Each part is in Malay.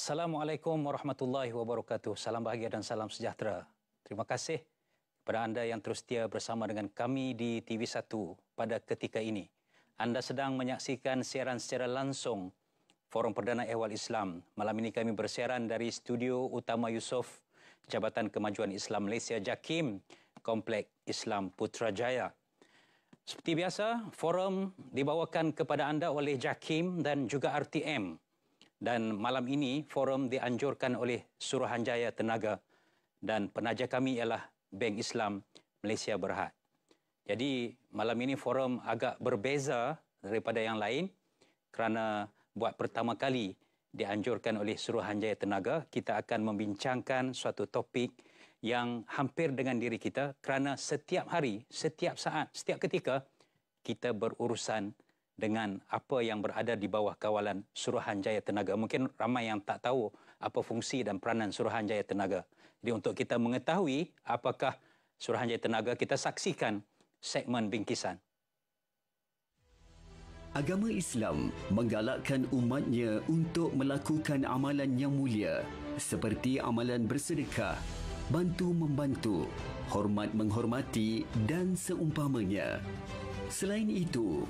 Assalamualaikum warahmatullahi wabarakatuh. Salam bahagia dan salam sejahtera. Terima kasih kepada anda yang terus setia bersama dengan kami di TV1 pada ketika ini. Anda sedang menyaksikan siaran secara langsung Forum Perdana Ehwal Islam. Malam ini kami bersiaran dari Studio Utama Yusof, Jabatan Kemajuan Islam Malaysia JAKIM, Komplek Islam Putrajaya. Seperti biasa, forum dibawakan kepada anda oleh JAKIM dan juga RTM. Dan malam ini, forum dianjurkan oleh Suruhanjaya Tenaga dan penaja kami ialah Bank Islam Malaysia Berhad. Jadi, malam ini forum agak berbeza daripada yang lain kerana buat pertama kali dianjurkan oleh Suruhanjaya Tenaga, kita akan membincangkan suatu topik yang hampir dengan diri kita kerana setiap hari, setiap saat, setiap ketika kita berurusan dengan apa yang berada di bawah kawalan Suruhanjaya Tenaga. Mungkin ramai yang tak tahu apa fungsi dan peranan Suruhanjaya Tenaga. Jadi untuk kita mengetahui apakah Suruhanjaya Tenaga, kita saksikan segmen bingkisan. Agama Islam menggalakkan umatnya untuk melakukan amalan yang mulia seperti amalan bersedekah, bantu-membantu, hormat-menghormati dan seumpamanya. Selain itu,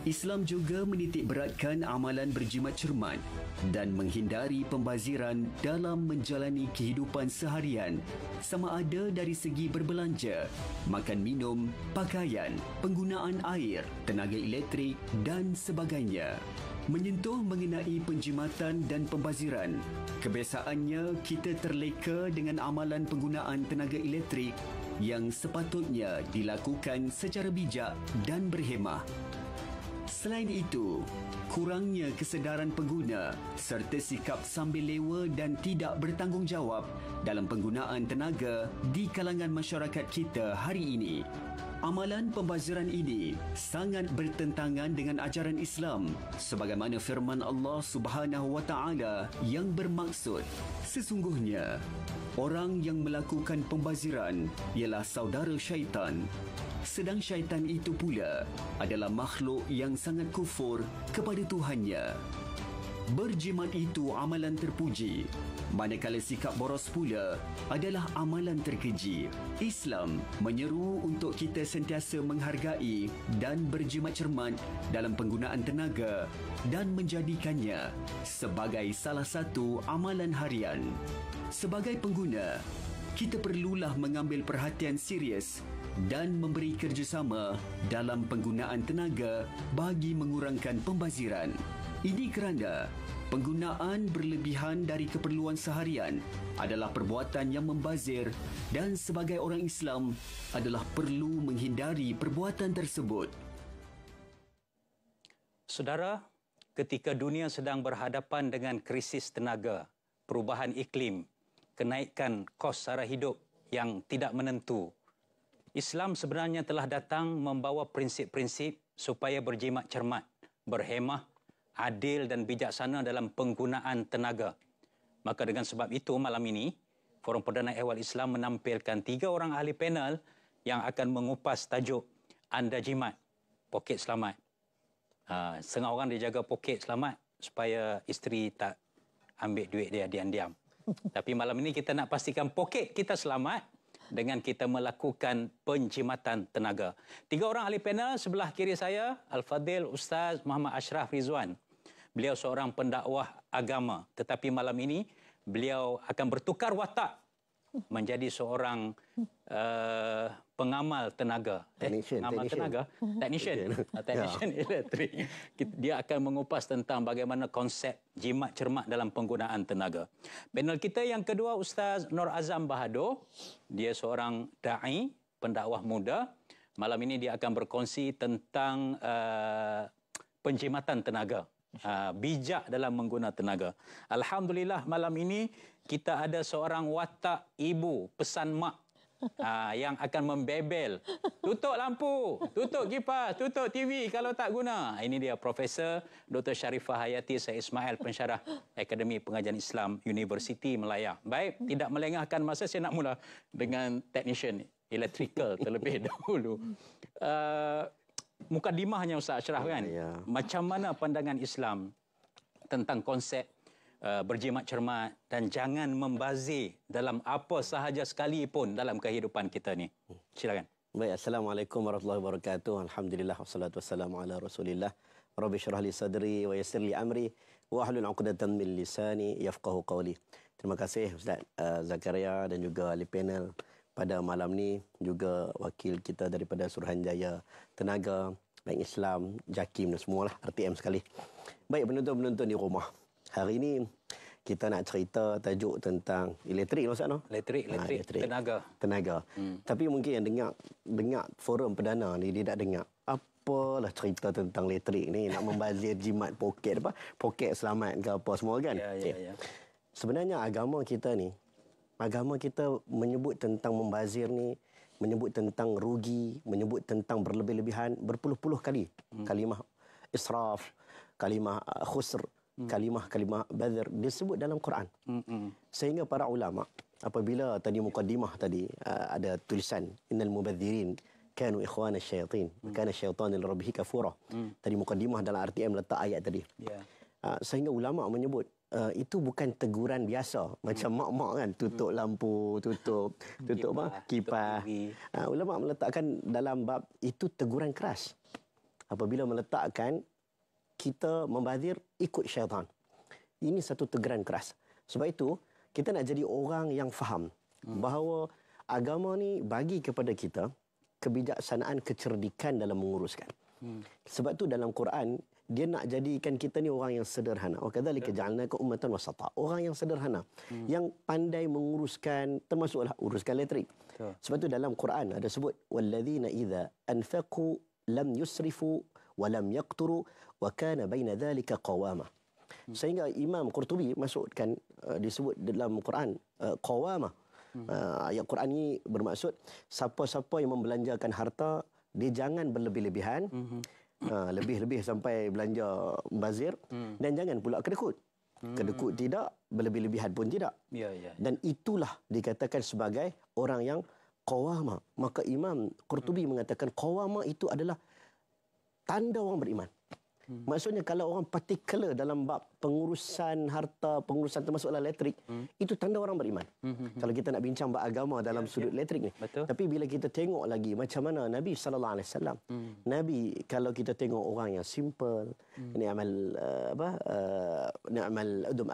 Islam juga menitik beratkan amalan berjimat cermat dan menghindari pembaziran dalam menjalani kehidupan seharian, sama ada dari segi berbelanja, makan minum, pakaian, penggunaan air, tenaga elektrik dan sebagainya. Menyentuh mengenai penjimatan dan pembaziran, kebiasaannya kita terleka dengan amalan penggunaan tenaga elektrik yang sepatutnya dilakukan secara bijak dan berhemah. Selain itu, kurangnya kesedaran pengguna serta sikap sambil lewa dan tidak bertanggungjawab dalam penggunaan tenaga di kalangan masyarakat kita hari ini. Amalan pembaziran ini sangat bertentangan dengan ajaran Islam sebagaimana firman Allah Subhanahu wa taala yang bermaksud, sesungguhnya orang yang melakukan pembaziran ialah saudara syaitan. Sedang syaitan itu pula adalah makhluk yang sangat kufur kepada Tuhannya. Berjimat itu amalan terpuji, manakala sikap boros pula adalah amalan terkeji. Islam menyeru untuk kita sentiasa menghargai dan berjimat cermat dalam penggunaan tenaga dan menjadikannya sebagai salah satu amalan harian. Sebagai pengguna, kita perlulah mengambil perhatian serius dan memberi kerjasama dalam penggunaan tenaga bagi mengurangkan pembaziran. Ini kerana penggunaan berlebihan dari keperluan seharian adalah perbuatan yang membazir dan sebagai orang Islam adalah perlu menghindari perbuatan tersebut. Saudara, ketika dunia sedang berhadapan dengan krisis tenaga, perubahan iklim, kenaikan kos sara hidup yang tidak menentu, Islam sebenarnya telah datang membawa prinsip-prinsip supaya berjimat cermat, berhemah, adil dan bijaksana dalam penggunaan tenaga. Maka dengan sebab itu malam ini, Forum Perdana Ehwal Islam menampilkan 3 orang ahli panel yang akan mengupas tajuk Anda Jimat, Poket Selamat. Setengah orang dia jaga poket selamat supaya isteri tak ambil duit dia diam-diam. Tapi malam ini kita nak pastikan poket kita selamat dengan kita melakukan penjimatan tenaga. 3 orang ahli panel sebelah kiri saya, Al-Fadhil Ustaz Muhammad Ashraf Rizwan. Beliau seorang pendakwah agama, tetapi malam ini beliau akan bertukar watak menjadi seorang pengamal tenaga. Technician elektrik. Dia akan mengupas tentang bagaimana konsep jimat cermat dalam penggunaan tenaga. Panel kita yang kedua, Ustaz Nur Azam Bahadur. Dia seorang da'i, pendakwah muda. Malam ini dia akan berkongsi tentang penjimatan tenaga. Bijak dalam menggunakan tenaga. Alhamdulillah malam ini kita ada seorang watak ibu pesan mak yang akan membebel. Tutup lampu, tutup kipas, tutup TV kalau tak guna. Ini dia Profesor Dr. Sharifah Hayati Syed Ismail, pensyarah Akademi Pengajian Islam Universiti Melaya. Baik, tidak melengahkan masa, saya nak mula dengan technician electrical terlebih dahulu. Mukadimahnya Ustaz Ashraf kan? Ya. Macam mana pandangan Islam tentang konsep berjimat cermat dan jangan membazir dalam apa sahaja sekalipun dalam kehidupan kita ni. Silakan. Baik, Assalamualaikum warahmatullahi wabarakatuh. Alhamdulillah wassalatu wassalamu ala Rasulillah. Rabbi syrah li sadri wa yassir li amri wa hlul 'uqdatam min lisani yafqahu qawli. Terima kasih Ustaz Zakaria dan juga ahli panel pada malam ni, juga wakil kita daripada Suruhanjaya Tenaga, Bank Islam, JAKIM dan semualah, RTM sekali. Baik, penonton-penonton di rumah. Hari ini kita nak cerita tajuk tentang elektrik, Ustaz, no? Elektrik, tenaga. Tapi mungkin yang dengar forum perdana ni, dia tak dengar apalah cerita tentang elektrik ni, nak membazir jimat poket poket selamat ke apa semua kan. Ya. Sebenarnya agama kita menyebut tentang membazir ni, menyebut tentang rugi, menyebut tentang berlebih-lebihan berpuluh-puluh kali. Kalimah israf, kalimah khusr, kalimah badr disebut dalam Quran. Sehingga para ulama apabila tadi mukaddimah tadi ada tulisan innal mubadzirin kanu ikhwana syaitin kana syaitan li rabbih kafura. Tadi mukaddimah dalam RTM letak ayat tadi. Sehingga ulama menyebut itu bukan teguran biasa macam mak-mak kan, tutup lampu, tutup kipas. Ulama meletakkan dalam bab itu teguran keras apabila meletakkan kita membazir ikut syaitan. Ini satu teguran keras. Sebab itu, kita nak jadi orang yang faham bahawa agama ni bagi kepada kita kebijaksanaan, kecerdikan dalam menguruskan. Sebab tu dalam Quran, dia nak jadikan kita ni orang yang sederhana. Wa kadzalika ja'alnaka ummatan wasata. Orang yang sederhana, yang pandai menguruskan, termasuklah uruskan elektrik. Sebab tu dalam Quran ada sebut walladzina idza anfaqu lam yusrifu wa lam yaqturu wa kana baina dhalika qawama. Sehingga Imam Qurtubi masukkan disebut dalam Quran qawama. Ayat Quran ini bermaksud siapa-siapa yang membelanjakan harta, dia jangan berlebih-lebihan, lebih-lebih sampai belanja bazir, dan jangan pula kedekut. Kedekut tidak, berlebih-lebihan pun tidak. Dan itulah dikatakan sebagai orang yang qawama. Maka Imam Qurtubi mengatakan qawama itu adalah tanda orang beriman. Maksudnya kalau orang particular dalam bab pengurusan harta, pengurusan termasuklah elektrik, itu tanda orang beriman. Kalau kita nak bincang bab agama dalam sudut elektrik ni. Betul. Tapi bila kita tengok lagi macam mana Nabi sallallahu alaihi wasallam. Nabi kalau kita tengok orang yang simple, ni'mal udum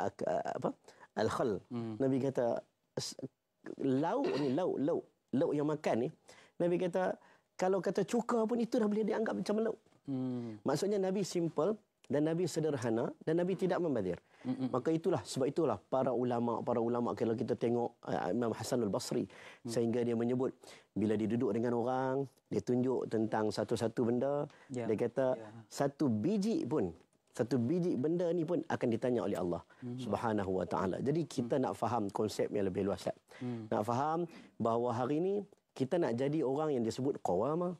al-khal. Nabi kata lauk yang makan ni, Nabi kata kalau kata cuka pun itu dah boleh dianggap macam lauk. Maksudnya Nabi simple dan Nabi sederhana dan Nabi tidak membazir. Maka sebab itulah para ulama kalau kita tengok Imam Hasan al-Basri, sehingga dia menyebut bila dia duduk dengan orang, dia tunjuk tentang satu-satu benda, dia kata satu biji benda ni pun akan ditanya oleh Allah Subhanahu wa taala. Jadi kita nak faham konsep yang lebih luas. Nak faham bahawa hari ini kita nak jadi orang yang disebut qawama,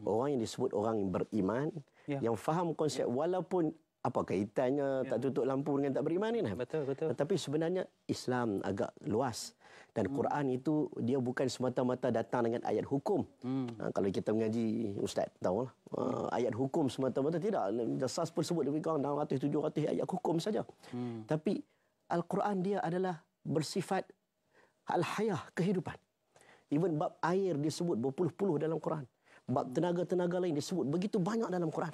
orang yang disebut orang yang beriman, yang faham konsep, walaupun apa kaitannya tak tutup lampu dengan tak beriman ni. Betul. Tetapi sebenarnya Islam agak luas. Dan Quran itu dia bukan semata-mata datang dengan ayat hukum. Kalau kita mengaji, Ustaz tahulah, ayat hukum semata-mata tidak. Jasas pun sebut lebih kurang 600-700 ayat hukum saja. Tapi Al-Quran dia adalah bersifat al-hayah, kehidupan. Even bab air disebut berpuluh-puluh dalam Quran. Bab tenaga-tenaga lain disebut begitu banyak dalam Quran.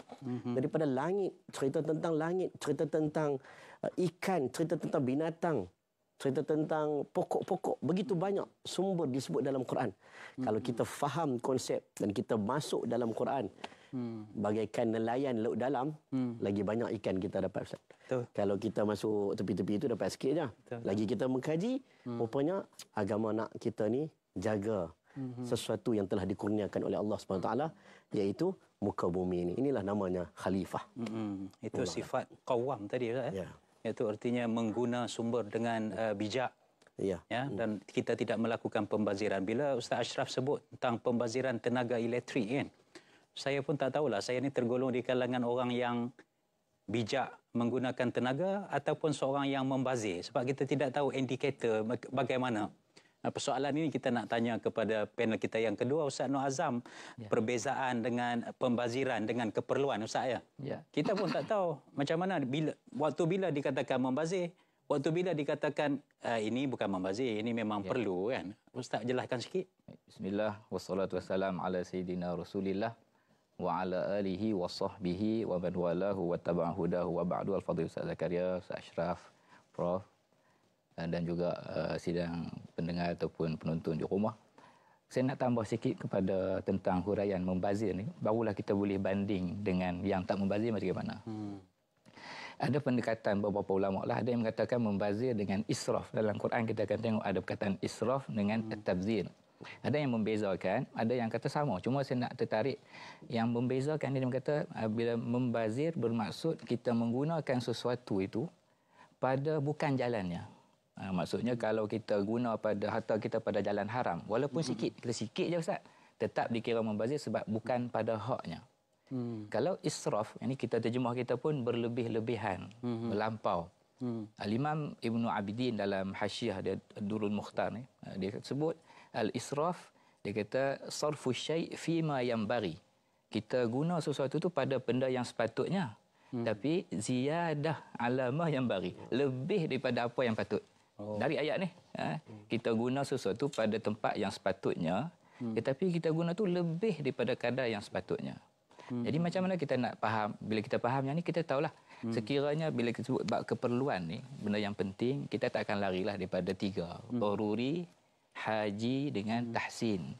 Daripada langit, cerita tentang langit, cerita tentang ikan, cerita tentang binatang, cerita tentang pokok-pokok. Begitu banyak sumber disebut dalam Quran. Kalau kita faham konsep dan kita masuk dalam Quran, bagaikan nelayan laut dalam, lagi banyak ikan kita dapat. Kalau kita masuk tepi-tepi itu dapat sikit je. Lagi kita mengkaji, rupanya agama nak kita ni jaga sesuatu yang telah dikurniakan oleh Allah Subhanahu Wa Taala, iaitu muka bumi ini. Inilah namanya khalifah. Itu sifat qawam tadi, iaitu artinya mengguna sumber dengan bijak. Dan kita tidak melakukan pembaziran. Bila Ustaz Ashraf sebut tentang pembaziran tenaga elektrik kan, saya pun tak tahulah, saya ni tergolong di kalangan orang yang bijak menggunakan tenaga ataupun seorang yang membazir, sebab kita tidak tahu indikator bagaimana. Persoalan ini kita nak tanya kepada panel kita yang kedua, Ustaz Nur Azam, perbezaan dengan pembaziran dengan keperluan, Ustaz ya. Kita pun tak tahu macam mana bila dikatakan membazir, waktu bila dikatakan ini bukan membazir, ini memang perlu kan? Ustaz jelaskan sikit. Bismillah wassalatu wassalam ala sayyidina Rasulillah wa ala alihi wa sahbihi wa man walahu wa tabi'a hudahu wa ba'du. Al-Fadhil Ustaz Zakaria, Ustaz Ashraf, Prof dan juga sidang pendengar ataupun penonton di rumah. Saya nak tambah sikit kepada tentang huraian membazir ni, barulah kita boleh banding dengan yang tak membazir macam mana. Ada pendekatan beberapa ulama lah, ada yang mengatakan membazir dengan israf. Dalam Quran kita akan tengok ada perkataan israf dengan tabzir. Ada yang membezakan, ada yang kata sama. Cuma saya nak tertarik yang membezakan, dia kata bila membazir bermaksud kita menggunakan sesuatu itu pada bukan jalannya. Maksudnya kalau kita guna pada harta kita pada jalan haram, walaupun sikit, kita sikit je Ustaz, tetap dikira membazir sebab bukan pada haknya. Kalau israf, ini kita terjemah kita pun berlebih-lebihan, melampau. Al-Imam Ibnu Abidin dalam Hasyiah dia Durrul Mukhtar ni, dia sebut al-israf, dia kata sarfu syai' fi ma yanbaghi. Kita guna sesuatu tu pada benda yang sepatutnya. Tapi ziyadah ala ma yanbaghi, lebih daripada apa yang patut. Dari ayat ni, kita guna sesuatu pada tempat yang sepatutnya, tetapi kita guna tu lebih daripada kadar yang sepatutnya. Jadi macam mana kita nak faham? Bila kita faham yang ni, kita tahulah sekiranya bila kita sebut bab keperluan ni, benda yang penting, kita tak akan larilah daripada tiga. Daruri, haji dengan tahsin.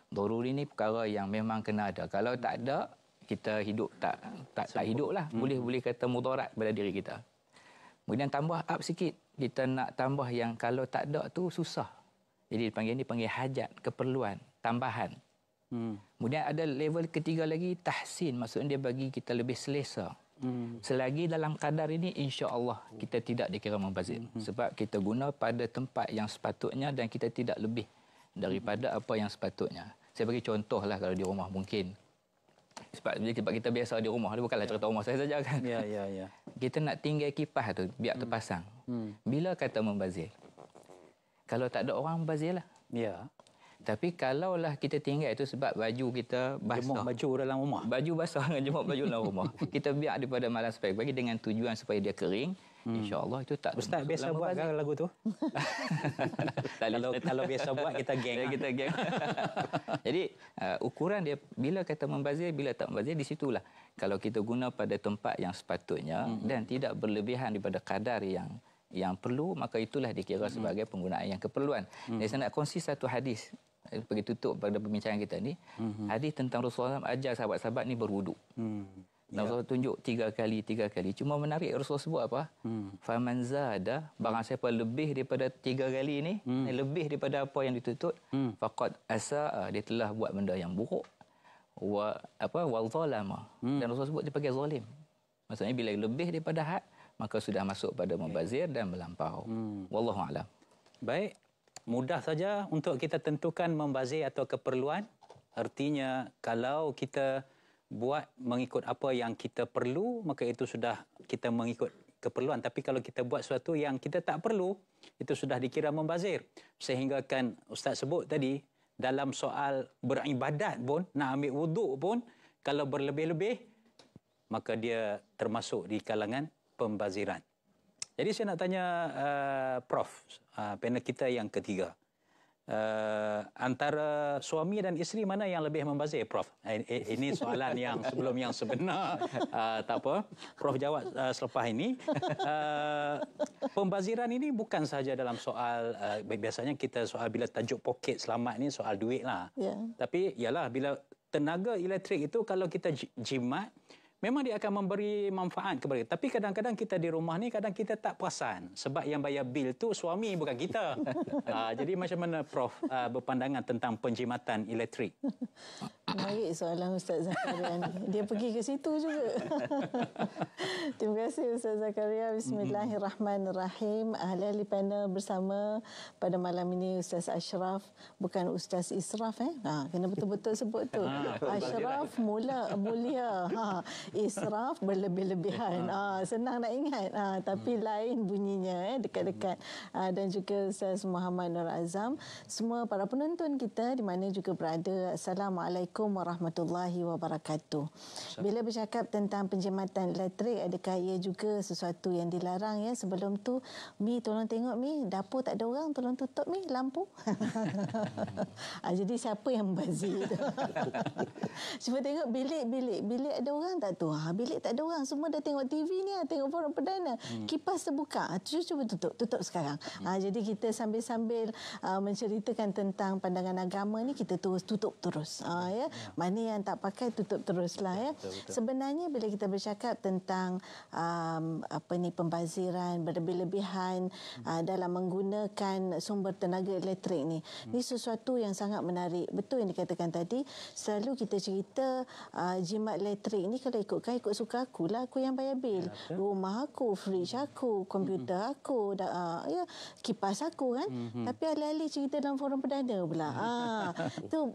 Daruri ni perkara yang memang kena ada. Kalau tak ada, kita hidup tak hiduplah. Boleh kata mudarat pada diri kita. Kemudian tambah up sikit, kita nak tambah yang kalau tak ada tu susah. Jadi dipanggil hajat, keperluan, tambahan. Kemudian ada level ketiga lagi, tahsin. Maksudnya dia bagi kita lebih selesa. Selagi dalam kadar ini, insya-Allah kita tidak dikira membazir. Sebab kita guna pada tempat yang sepatutnya dan kita tidak lebih daripada apa yang sepatutnya. Saya bagi contoh lah kalau di rumah mungkin. Sebab kita biasa di rumah, bukanlah cerita rumah saya saja kan. Ya. Kita nak tinggal kipas tu biar terpasang. Bila kata membazir? Kalau tak ada orang, membazir lah. Ya. Tapi kalaulah kita tinggal itu sebab baju kita basah. Jemur baju dalam rumah. Baju basah dengan jemur baju dalam rumah. Kita biar daripada malam sampai pagi dengan tujuan supaya dia kering. InsyaAllah itu tak. Ustaz biasa buat kan lagu tu? kalau biasa buat kita geng. Kita geng. Jadi ukuran dia bila kata membazir, bila tak membazir, di situlah. Kalau kita guna pada tempat yang sepatutnya dan tidak berlebihan daripada kadar yang perlu, maka itulah dikira sebagai penggunaan yang keperluan. Dan saya nak kongsi satu hadis bagi tutup pada perbincangan kita ni. Hadis tentang Rasulullah ajar sahabat-sahabat ni berwuduk. Rasulullah tunjuk tiga kali. Cuma menarik Rasulullah sebut apa? Faman zada, barang siapa lebih daripada 3 kali ni, lebih daripada apa yang dituntut, faqad asaa, dia telah buat benda yang buruk. Wal zalama. Dan Rasulullah sebut dia pakai zalim. Maksudnya bila lebih daripada had, maka sudah masuk pada membazir dan melampau. Wallahu a'lam. Baik, mudah saja untuk kita tentukan membazir atau keperluan. Artinya kalau kita buat mengikut apa yang kita perlu, maka itu sudah kita mengikut keperluan. Tapi kalau kita buat sesuatu yang kita tak perlu, itu sudah dikira membazir. Sehingga kan Ustaz sebut tadi, dalam soal beribadat pun, nak ambil wuduk pun, kalau berlebih-lebih, maka dia termasuk di kalangan pembaziran. Jadi saya nak tanya Prof, panel kita yang ketiga. Antara suami dan isteri mana yang lebih membazir, Prof? Ini soalan yang sebelum yang sebenar. Tak apa, Prof jawab selepas ini. Pembaziran ini bukan sahaja dalam soal, biasanya kita soal bila tajuk poket selamat ni soal duit lah. Tapi ialah bila tenaga elektrik itu kalau kita jimat, memang dia akan memberi manfaat kepada kita. Tapi kadang-kadang kita di rumah ni, kadang kita tak perasan. Sebab yang bayar bil tu suami, bukan kita. Jadi macam mana Prof berpandangan tentang penjimatan elektrik? Menarik soalan Ustaz Zakaria ni. Dia pergi ke situ juga. Terima kasih Ustaz Zakaria. Bismillahirrahmanirrahim. Ahli-ahli panel bersama pada malam ini Ustaz Ashraf. Bukan Ustaz Israf. Kena betul-betul sebut tu. Ashraf mulia. Israf berlebih-lebihan. Senang nak ingat. Tapi lain bunyinya dekat-dekat. Dan juga Ustaz Muhammad Nur Azam. Semua para penonton kita di mana juga berada. Assalamualaikum Assalamualaikum warahmatullahi wabarakatuh. Bila bercakap tentang penjimatan elektrik, adakah ia juga sesuatu yang dilarang ya? Sebelum tu, Mi tolong tengok Mi, dapur tak ada orang, tolong tutup Mi lampu. Jadi siapa yang membazir tu? Cuba tengok bilik ada orang tak tu? Bilik tak ada orang, semua dah tengok TV ni, tengok forum perdana. Kipas terbuka. Cuba tutup sekarang. Jadi kita sambil-sambil menceritakan tentang pandangan agama ni, kita tutup terus. Ya. Mana yang tak pakai tutup teruslah ya. Betul. Sebenarnya bila kita bercakap tentang pembaziran berlebih-lebihan dalam menggunakan sumber tenaga elektrik ni, ni sesuatu yang sangat menarik. Betul yang dikatakan tadi, selalu kita cerita jimat elektrik ni kalau ikut suka akulah, aku yang bayar bil. Rumah aku, fridge aku, komputer aku, ya, kipas aku kan. Tapi alih-alih cerita dalam forum perdana pula.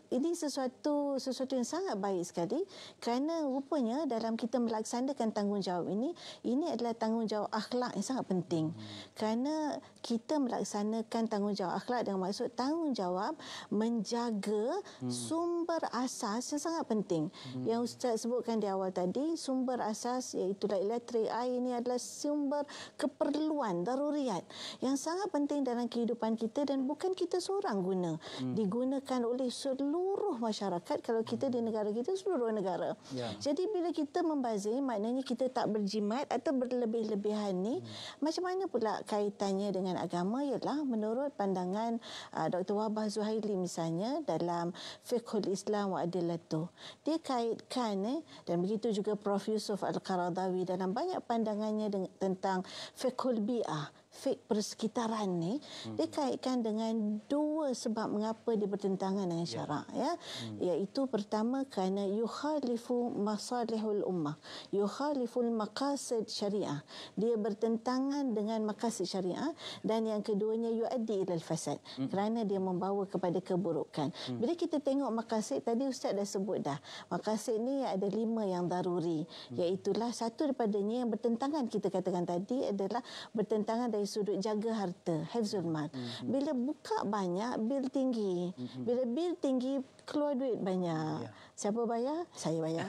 Ini sesuatu yang sangat baik sekali, kerana rupanya dalam kita melaksanakan tanggungjawab ini adalah tanggungjawab akhlak yang sangat penting. Kerana kita melaksanakan tanggungjawab akhlak dengan maksud tanggungjawab menjaga sumber asas yang sangat penting. Yang Ustaz sebutkan di awal tadi, sumber asas iaitu elektrik, air ini adalah sumber keperluan daruriyat yang sangat penting dalam kehidupan kita, dan bukan kita seorang guna. Digunakan oleh seluruh masyarakat. Kalau kita di negara kita, seluruh negara. Jadi bila kita membazir, maknanya kita tak berjimat atau berlebih-lebihan ni. Macam mana pula kaitannya dengan agama? Ialah menurut pandangan Dr. Wahbah Zuhaili misalnya dalam Fiqhul Islam wa Adillatuh, dia kaitkan dan begitu juga Prof. Yusuf Al-Qaradawi dalam banyak pandangannya tentang Fiqhul Bi'ah, fiqh persekitaran ni, dia kaitkan dengan dua sebab mengapa dia bertentangan dengan syarak ya. Iaitu pertama, kerana yukhalifu masalihul ummah, yukhaliful maqasid syariah, dia bertentangan dengan maqasid syariah, dan yang keduanya yuaddi ilal fasad, kerana dia membawa kepada keburukan. Bila kita tengok maqasid, tadi Ustaz dah sebut dah, maqasid ni ada 5 yang daruri, iaitulah satu daripadanya yang bertentangan, kita katakan tadi adalah bertentangan dari sudut jaga harta, hifzul mal. Bila buka banyak, bil tinggi. Bila bil tinggi, keluar duit banyak. Siapa bayar? Saya bayar.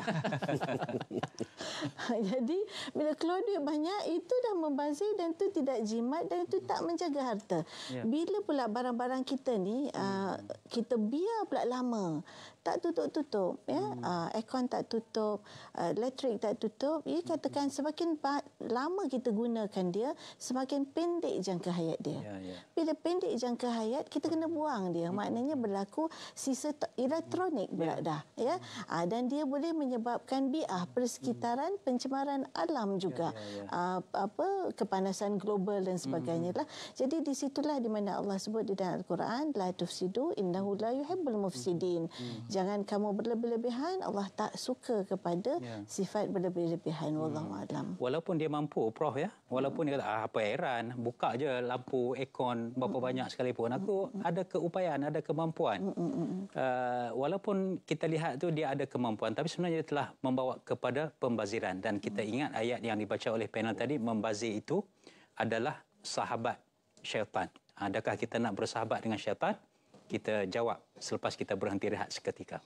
Jadi bila keluar duit banyak, itu dah membazir, dan itu tidak jimat, dan itu tak menjaga harta. Bila pula barang-barang kita ni kita biar pula lama, tak tutup-tutup ya, aircon tak tutup, elektrik tak tutup, ia katakan semakin lama kita gunakan dia, semakin pendek jangka hayat dia. Bila pendek jangka hayat, kita kena buang dia. Maknanya berlaku sisa elektronik pula dah ya. Dan dia boleh menyebabkan bi'ah, persekitaran, pencemaran alam juga. Kepanasan global dan sebagainya lah. Jadi di situlah di mana Allah sebut di dalam Al-Quran, la tufsidu innahu la yuhibbul mufsidin. Jangan kamu berlebih-lebihan, Allah tak suka kepada sifat berlebih-lebihan. Wallahu a'lam. Walaupun dia mampu, Prof ya, walaupun dia kata apa heran, buka je lampu aircon berapa banyak sekalipun, aku ada keupayaan, ada kemampuan. Walaupun kita lihat tu dia ada kemampuan, tapi sebenarnya dia telah membawa kepada pembaziran. Dan kita ingat ayat yang dibaca oleh panel tadi, membazir itu adalah sahabat syaitan. Adakah kita nak bersahabat dengan syaitan? Kita jawab selepas kita berhenti rehat seketika.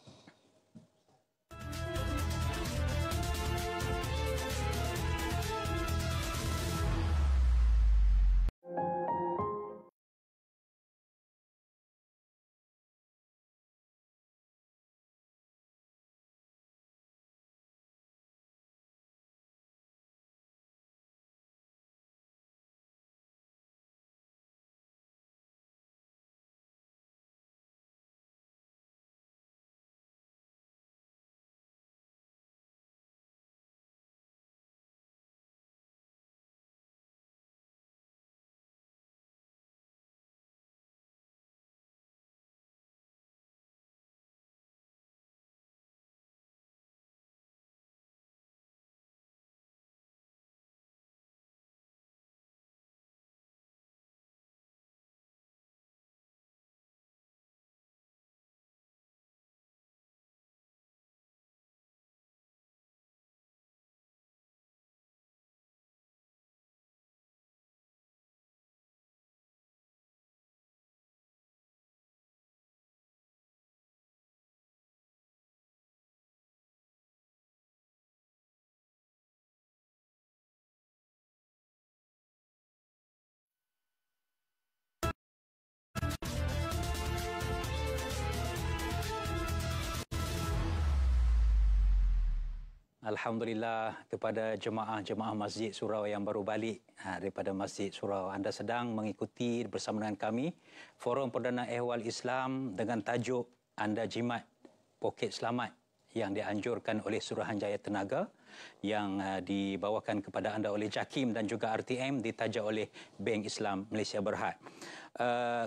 Alhamdulillah kepada jemaah-jemaah Masjid Surau yang baru balik daripada Masjid Surau. Anda sedang mengikuti bersama dengan kami Forum Perdana Ehwal Islam dengan tajuk Anda Jimat Poket Selamat yang dianjurkan oleh Suruhanjaya Tenaga yang dibawakan kepada anda oleh JAKIM dan juga RTM, ditaja oleh Bank Islam Malaysia Berhad.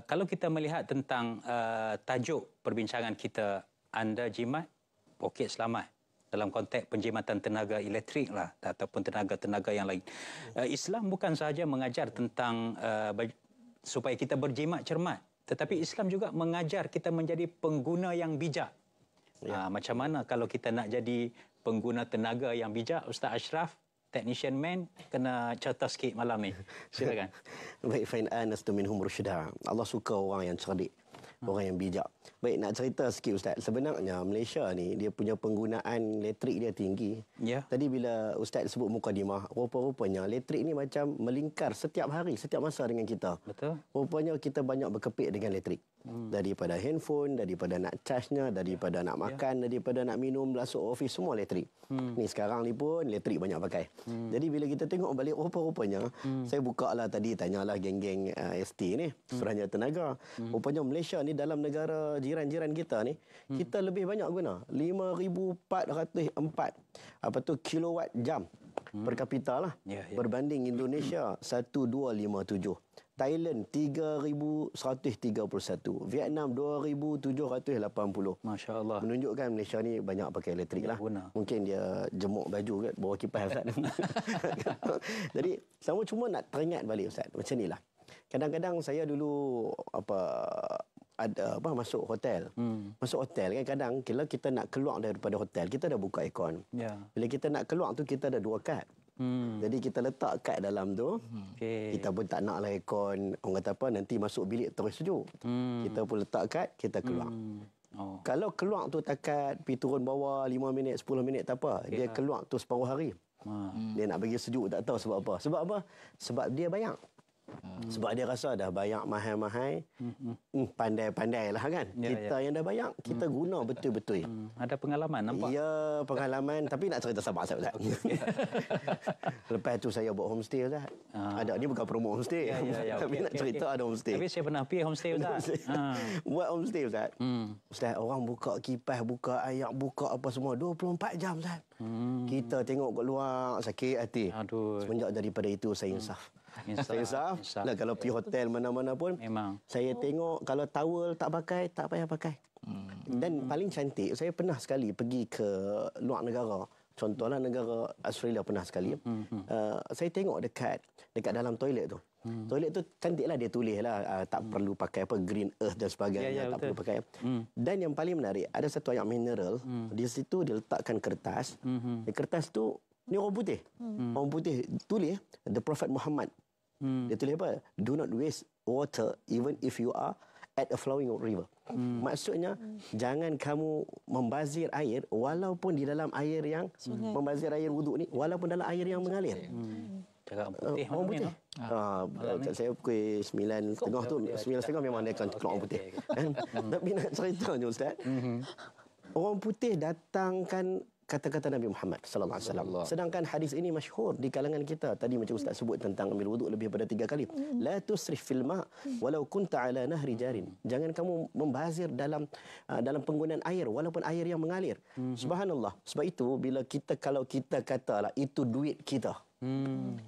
Kalau kita melihat tentang tajuk perbincangan kita, Anda Jimat Poket Selamat, dalam konteks penjimatan tenaga elektrik lah ataupun tenaga-tenaga yang lain. Islam bukan sahaja mengajar tentang supaya kita berjimat cermat, tetapi Islam juga mengajar kita menjadi pengguna yang bijak. Ya. Macam mana kalau kita nak jadi pengguna tenaga yang bijak, Ustaz Ashraf, technician man, kena cerita sikit malam ni. Silakan. Baik, fa'in anastu minhum rusyda. Allah suka orang yang cerdik, orang yang bijak. Baik, nak cerita sikit Ustaz. Sebenarnya Malaysia ni dia punya penggunaan elektrik dia tinggi. Ya. Tadi bila Ustaz sebut mukadimah, rupa-rupanya elektrik ni macam melingkar setiap hari, setiap masa dengan kita. Betul. Rupanya kita banyak berkepit dengan elektrik. Daripada handphone, daripada nak charge-nya, daripada nak makan, daripada nak minum, masuk office, semua elektrik. Ni sekarang ni pun elektrik banyak pakai. Jadi bila kita tengok balik rupa-rupanya, saya buka lah tadi, tanyalah geng-geng ST ni, Suruhanjaya Tenaga. Rupanya Malaysia ni dalam negara jiran-jiran kita ni, kita lebih banyak guna 5,404 kilowatt jam per kapita lah. Berbanding Indonesia 1,257. Thailand 3,131, Vietnam 2,780. Masya-Allah. Menunjukkan Malaysia ni banyak pakai elektrik lah. Guna. Mungkin dia jemuk baju kat bawah kipas Ustaz. Jadi sama cuma nak teringat balik Ustaz. Macam nilah. Kadang-kadang saya dulu masuk hotel. Masuk hotel kan kadang kalau kita nak keluar daripada hotel, kita dah buka aircon. Ya. Bila kita nak keluar tu kita ada 2 kad. Jadi kita letak kad dalam tu. Kita pun tak nak lah aircon. Orang kata apa, nanti masuk bilik terus sejuk. Kita pun letak kad, kita keluar. Kalau keluar tu takat pergi turun bawah 5 minit, 10 minit tak apa. Dia keluar tu separuh hari. Dia nak bagi sejuk tak tahu sebab apa. Sebab apa? Sebab dia bayar. Sebab dia rasa dah bayar mahal-mahal, pandai-pandai lah kan. Kita yang dah bayar, kita guna betul-betul. Ada pengalaman nampak? Ya, pengalaman. Tapi nak cerita sabar Ustaz. Lepas tu saya buat homestay Ustaz. Ada, ni bukan promo homestay. Tapi nak cerita ada homestay. Tapi saya pernah pergi homestay Ustaz. Buat homestay Ustaz. Ustaz, orang buka kipas, buka air, buka apa semua 24 jam Ustaz. Kita tengok kat luar sakit hati. Aduh. Semenjak daripada itu saya insaf. Saya insaf. Lah, kalau pergi hotel mana-mana pun memang saya tengok kalau towel tak pakai, tak payah pakai. Dan paling cantik, saya pernah sekali pergi ke luar negara. Contohlah negara Australia pernah sekali. Saya tengok dekat dalam toilet tu. Toilet tu cantiklah, dia tulis lah tak perlu pakai apa green earth dan sebagainya, tak perlu pakai. Dan yang paling menarik, ada satu ayat mineral di situ dia letakkan kertas. Di kertas tu ni orang putih. Orang putih tulis the Prophet Muhammad. Dia tulis apa? Do not waste water even if you are at a flowing river. Maksudnya jangan kamu membazir air walaupun di dalam air yang membazir air wuduk ni, walaupun dalam air yang mengalir. Cakap putih orang putih. Saya pukul 9.30 tu, 9.30 memang dia akan keluar orang putih. Tapi nak ceritanya Ustaz, orang putih datangkan kata-kata Nabi Muhammad sallallahu alaihi wasallam. Sedangkan hadis ini masyhur di kalangan kita. Tadi macam Ustaz sebut tentang ambil wuduk lebih daripada 3 kali. La tusrif fil ma walau kunta ala nahri jarin. Jangan kamu membazir dalam penggunaan air walaupun air yang mengalir. Subhanallah. Sebab itu kalau kita katalah itu duit kita.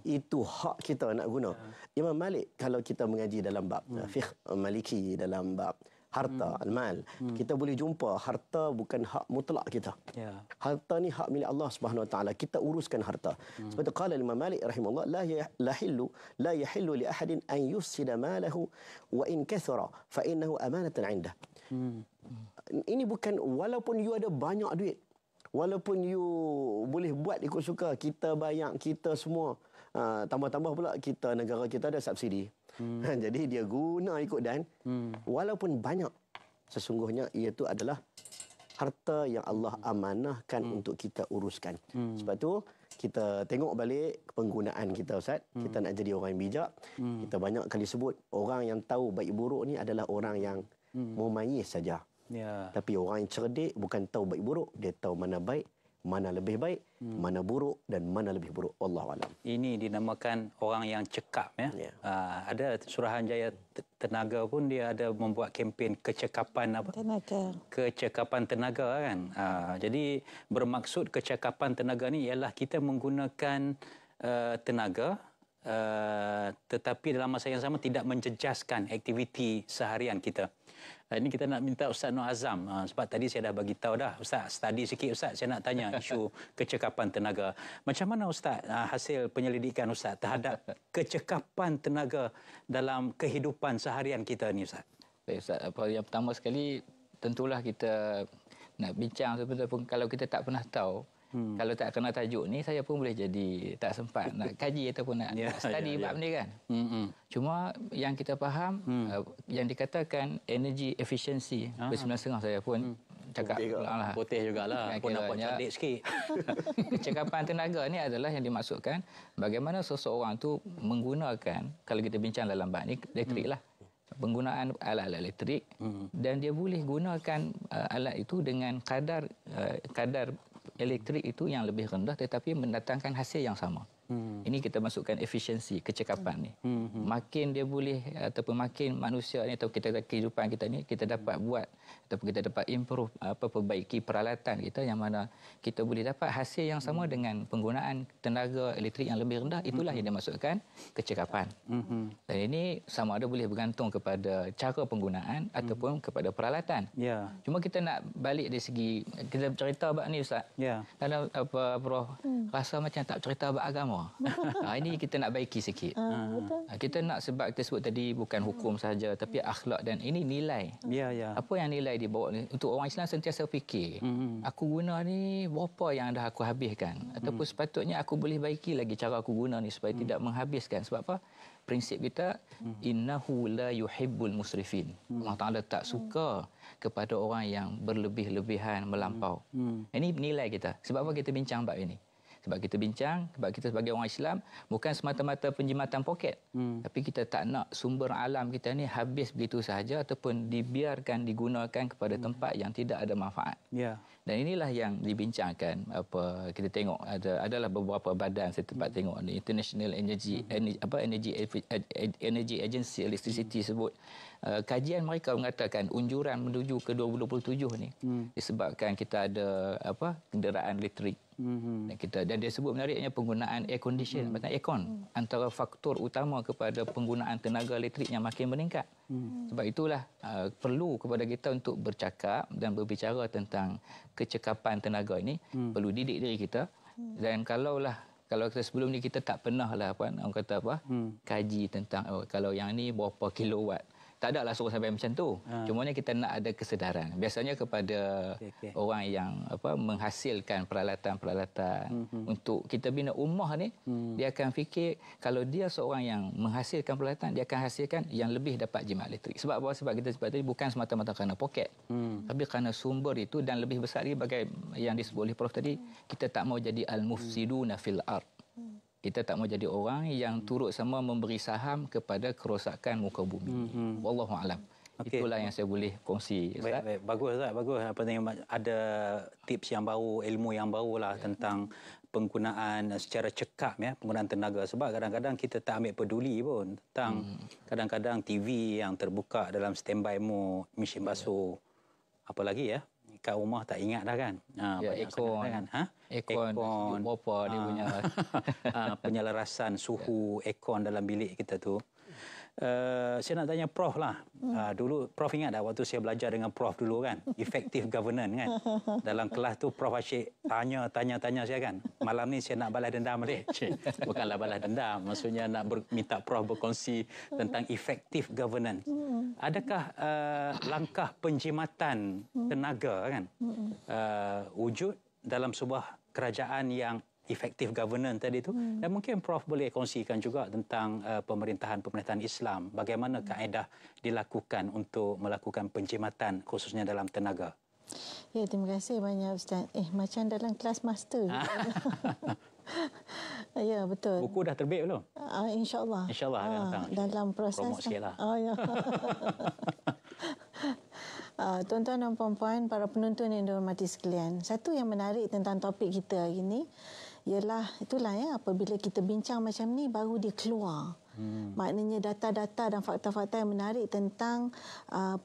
Itu hak kita nak guna. Imam Malik kalau kita mengaji dalam bab fiqh Maliki, dalam bab harta, al-mal, kita boleh jumpa harta bukan hak mutlak kita. Harta ni hak milik Allah Subhanahu Wa Taala. Kita uruskan harta. Sebab itu qala Imam Malik rahimahullah, la yahillu li ahadin an yufsida malahu wa in kathara fa innahu amanatan 'indah. Ini bukan walaupun you ada banyak duit, walaupun you boleh buat ikut suka, kita bayar, kita semua tambah-tambah pula kita, negara kita ada subsidi. Jadi dia guna ikut dan walaupun banyak, sesungguhnya ia itu adalah harta yang Allah amanahkan untuk kita uruskan. Sebab tu kita tengok balik penggunaan kita Ustaz. Kita nak jadi orang yang bijak. Kita banyak kali sebut orang yang tahu baik buruk ni adalah orang yang memayis saja. Tapi orang yang cerdik bukan tahu baik buruk, dia tahu mana baik, mana lebih baik, mana buruk dan mana lebih buruk. Wallahu alam. Ini dinamakan orang yang cekap ya. Ya. Ada Suruhanjaya Tenaga pun dia ada membuat kempen kecekapan apa? Tenaga. Kecekapan tenaga kan. Jadi bermaksud kecekapan tenaga ni ialah kita menggunakan tenaga tetapi dalam masa yang sama tidak menjejaskan aktiviti seharian kita. Ini kita nak minta Ustaz Nur Azam sebab tadi saya dah bagi tahu dah. Ustaz, study sikit Ustaz, saya nak tanya isu kecekapan tenaga. Macam mana Ustaz hasil penyelidikan Ustaz terhadap kecekapan tenaga dalam kehidupan seharian kita ni Ustaz? Baik Ustaz, yang pertama sekali tentulah kita nak bincang sebenarnya pun kalau kita tak pernah tahu. Kalau tak kenal tajuk ni, saya pun boleh jadi tak sempat nak kaji ataupun nak study bab ni kan. Cuma yang kita faham, yang dikatakan energy efficiency, ber-9.5 saya pun cakap lah. Putih jugalah, pun nampak cantik sikit. Kecekapan tenaga ni adalah yang dimaksudkan bagaimana seseorang tu menggunakan, kalau kita bincang dalam bab ni, elektrik lah. Penggunaan alat-alat elektrik dan dia boleh gunakan alat itu dengan kadar elektrik itu yang lebih rendah tetapi mendatangkan hasil yang sama. Ini kita masukkan efisiensi, kecekapan ni. Makin dia boleh ataupun makin manusia ni atau kita kehidupan kita ni kita dapat buat ataupun kita dapat improve perbaiki peralatan kita yang mana kita boleh dapat hasil yang sama dengan penggunaan tenaga elektrik yang lebih rendah, itulah yang dimaksudkan kecekapan. Dan ini sama ada boleh bergantung kepada cara penggunaan ataupun kepada peralatan. Cuma kita nak balik dari segi kita cerita bab ni Ustaz. Dalam Prof rasa macam tak cerita bab agama. Ini kita nak baiki sikit. Kita nak sebab kita sebut tadi bukan hukum saja tapi akhlak dan ini nilai. Apa yang nilai dibawa ni untuk orang Islam sentiasa fikir. Aku guna ni berapa yang dah aku habiskan ataupun sepatutnya aku boleh baiki lagi cara aku guna ni supaya tidak menghabiskan. Sebab apa? Prinsip kita innahu la yuhibbul musrifin. Allah Taala tak suka kepada orang yang berlebih-lebihan melampau. Ini nilai kita. Sebab apa kita bincang bab ini? Sebab kita bincang, sebab kita sebagai orang Islam bukan semata-mata penjimatan poket. Tapi kita tak nak sumber alam kita ni habis begitu sahaja ataupun dibiarkan digunakan kepada tempat yang tidak ada manfaat. Dan inilah yang dibincangkan kita tengok adalah beberapa badan saya tempat tengok ni International Energy Agency Electricity sebut kajian mereka mengatakan unjuran menuju ke 2027 ni disebabkan kita ada kenderaan elektrik dan dia sebut menariknya penggunaan air condition macam aircon antara faktor utama kepada penggunaan tenaga elektrik yang makin meningkat. Sebab itulah perlu kepada kita untuk bercakap dan berbicara tentang kecekapan tenaga ini, perlu didik diri kita. Dan kalau kita sebelum ni kita tak pernah lah orang kata kaji tentang kalau yang ni berapa kilowatt. Tak ada lah suruh sampai macam tu. Cumanya kita nak ada kesedaran. Biasanya kepada orang yang menghasilkan peralatan-peralatan untuk kita bina ummah ni, dia akan fikir kalau dia seorang yang menghasilkan peralatan, dia akan hasilkan yang lebih dapat jimat elektrik. Sebab apa? Sebab kita sebab tadi bukan semata-mata kerana poket. Tapi kerana sumber itu dan lebih besar lagi bagai yang disebut oleh Prof tadi, kita tak mau jadi al-mufsiduna fil ard. Kita tak mau jadi orang yang turut sama memberi saham kepada kerosakan muka bumi. Wallahu alam. Itulah yang saya boleh kongsi. Baik. Bagus Ustaz, bagus. Ada tips yang baru, ilmu yang barulah tentang penggunaan secara cekap penggunaan tenaga. Sebab kadang-kadang kita tak ambil peduli pun tentang kadang-kadang TV yang terbuka dalam standby mode, mesin basuh. Apa lagi kat rumah tak ingat dah kan. Aircon berapa dia punya penyelarasan suhu aircon dalam bilik kita tu. Saya nak tanya Prof lah. Dulu Prof ingat tak waktu saya belajar dengan Prof dulu kan, effective governance kan. Dalam kelas tu Prof asyik tanya saya kan. Malam ni saya nak balas dendam balik. Bukanlah balas dendam, maksudnya nak minta Prof berkongsi tentang effective governance. Adakah langkah penjimatan tenaga kan wujud dalam sebuah kerajaan yang effective governance tadi itu, dan mungkin Prof boleh kongsikan juga tentang pemerintahan Islam, bagaimana kaedah dilakukan untuk melakukan penjimatan khususnya dalam tenaga. Ya, terima kasih banyak Ustaz. Macam dalam kelas master. Ya, betul. Buku dah terbit belum? InsyaAllah. InsyaAllah akan datang. Dalam proses. Promote sikit lah. Tuan-tuan dan puan-puan, para penonton yang dihormati sekalian, satu yang menarik tentang topik kita hari ini ialah itulah ya, apabila kita bincang macam ni baru dia keluar. Maknanya data-data dan fakta-fakta yang menarik tentang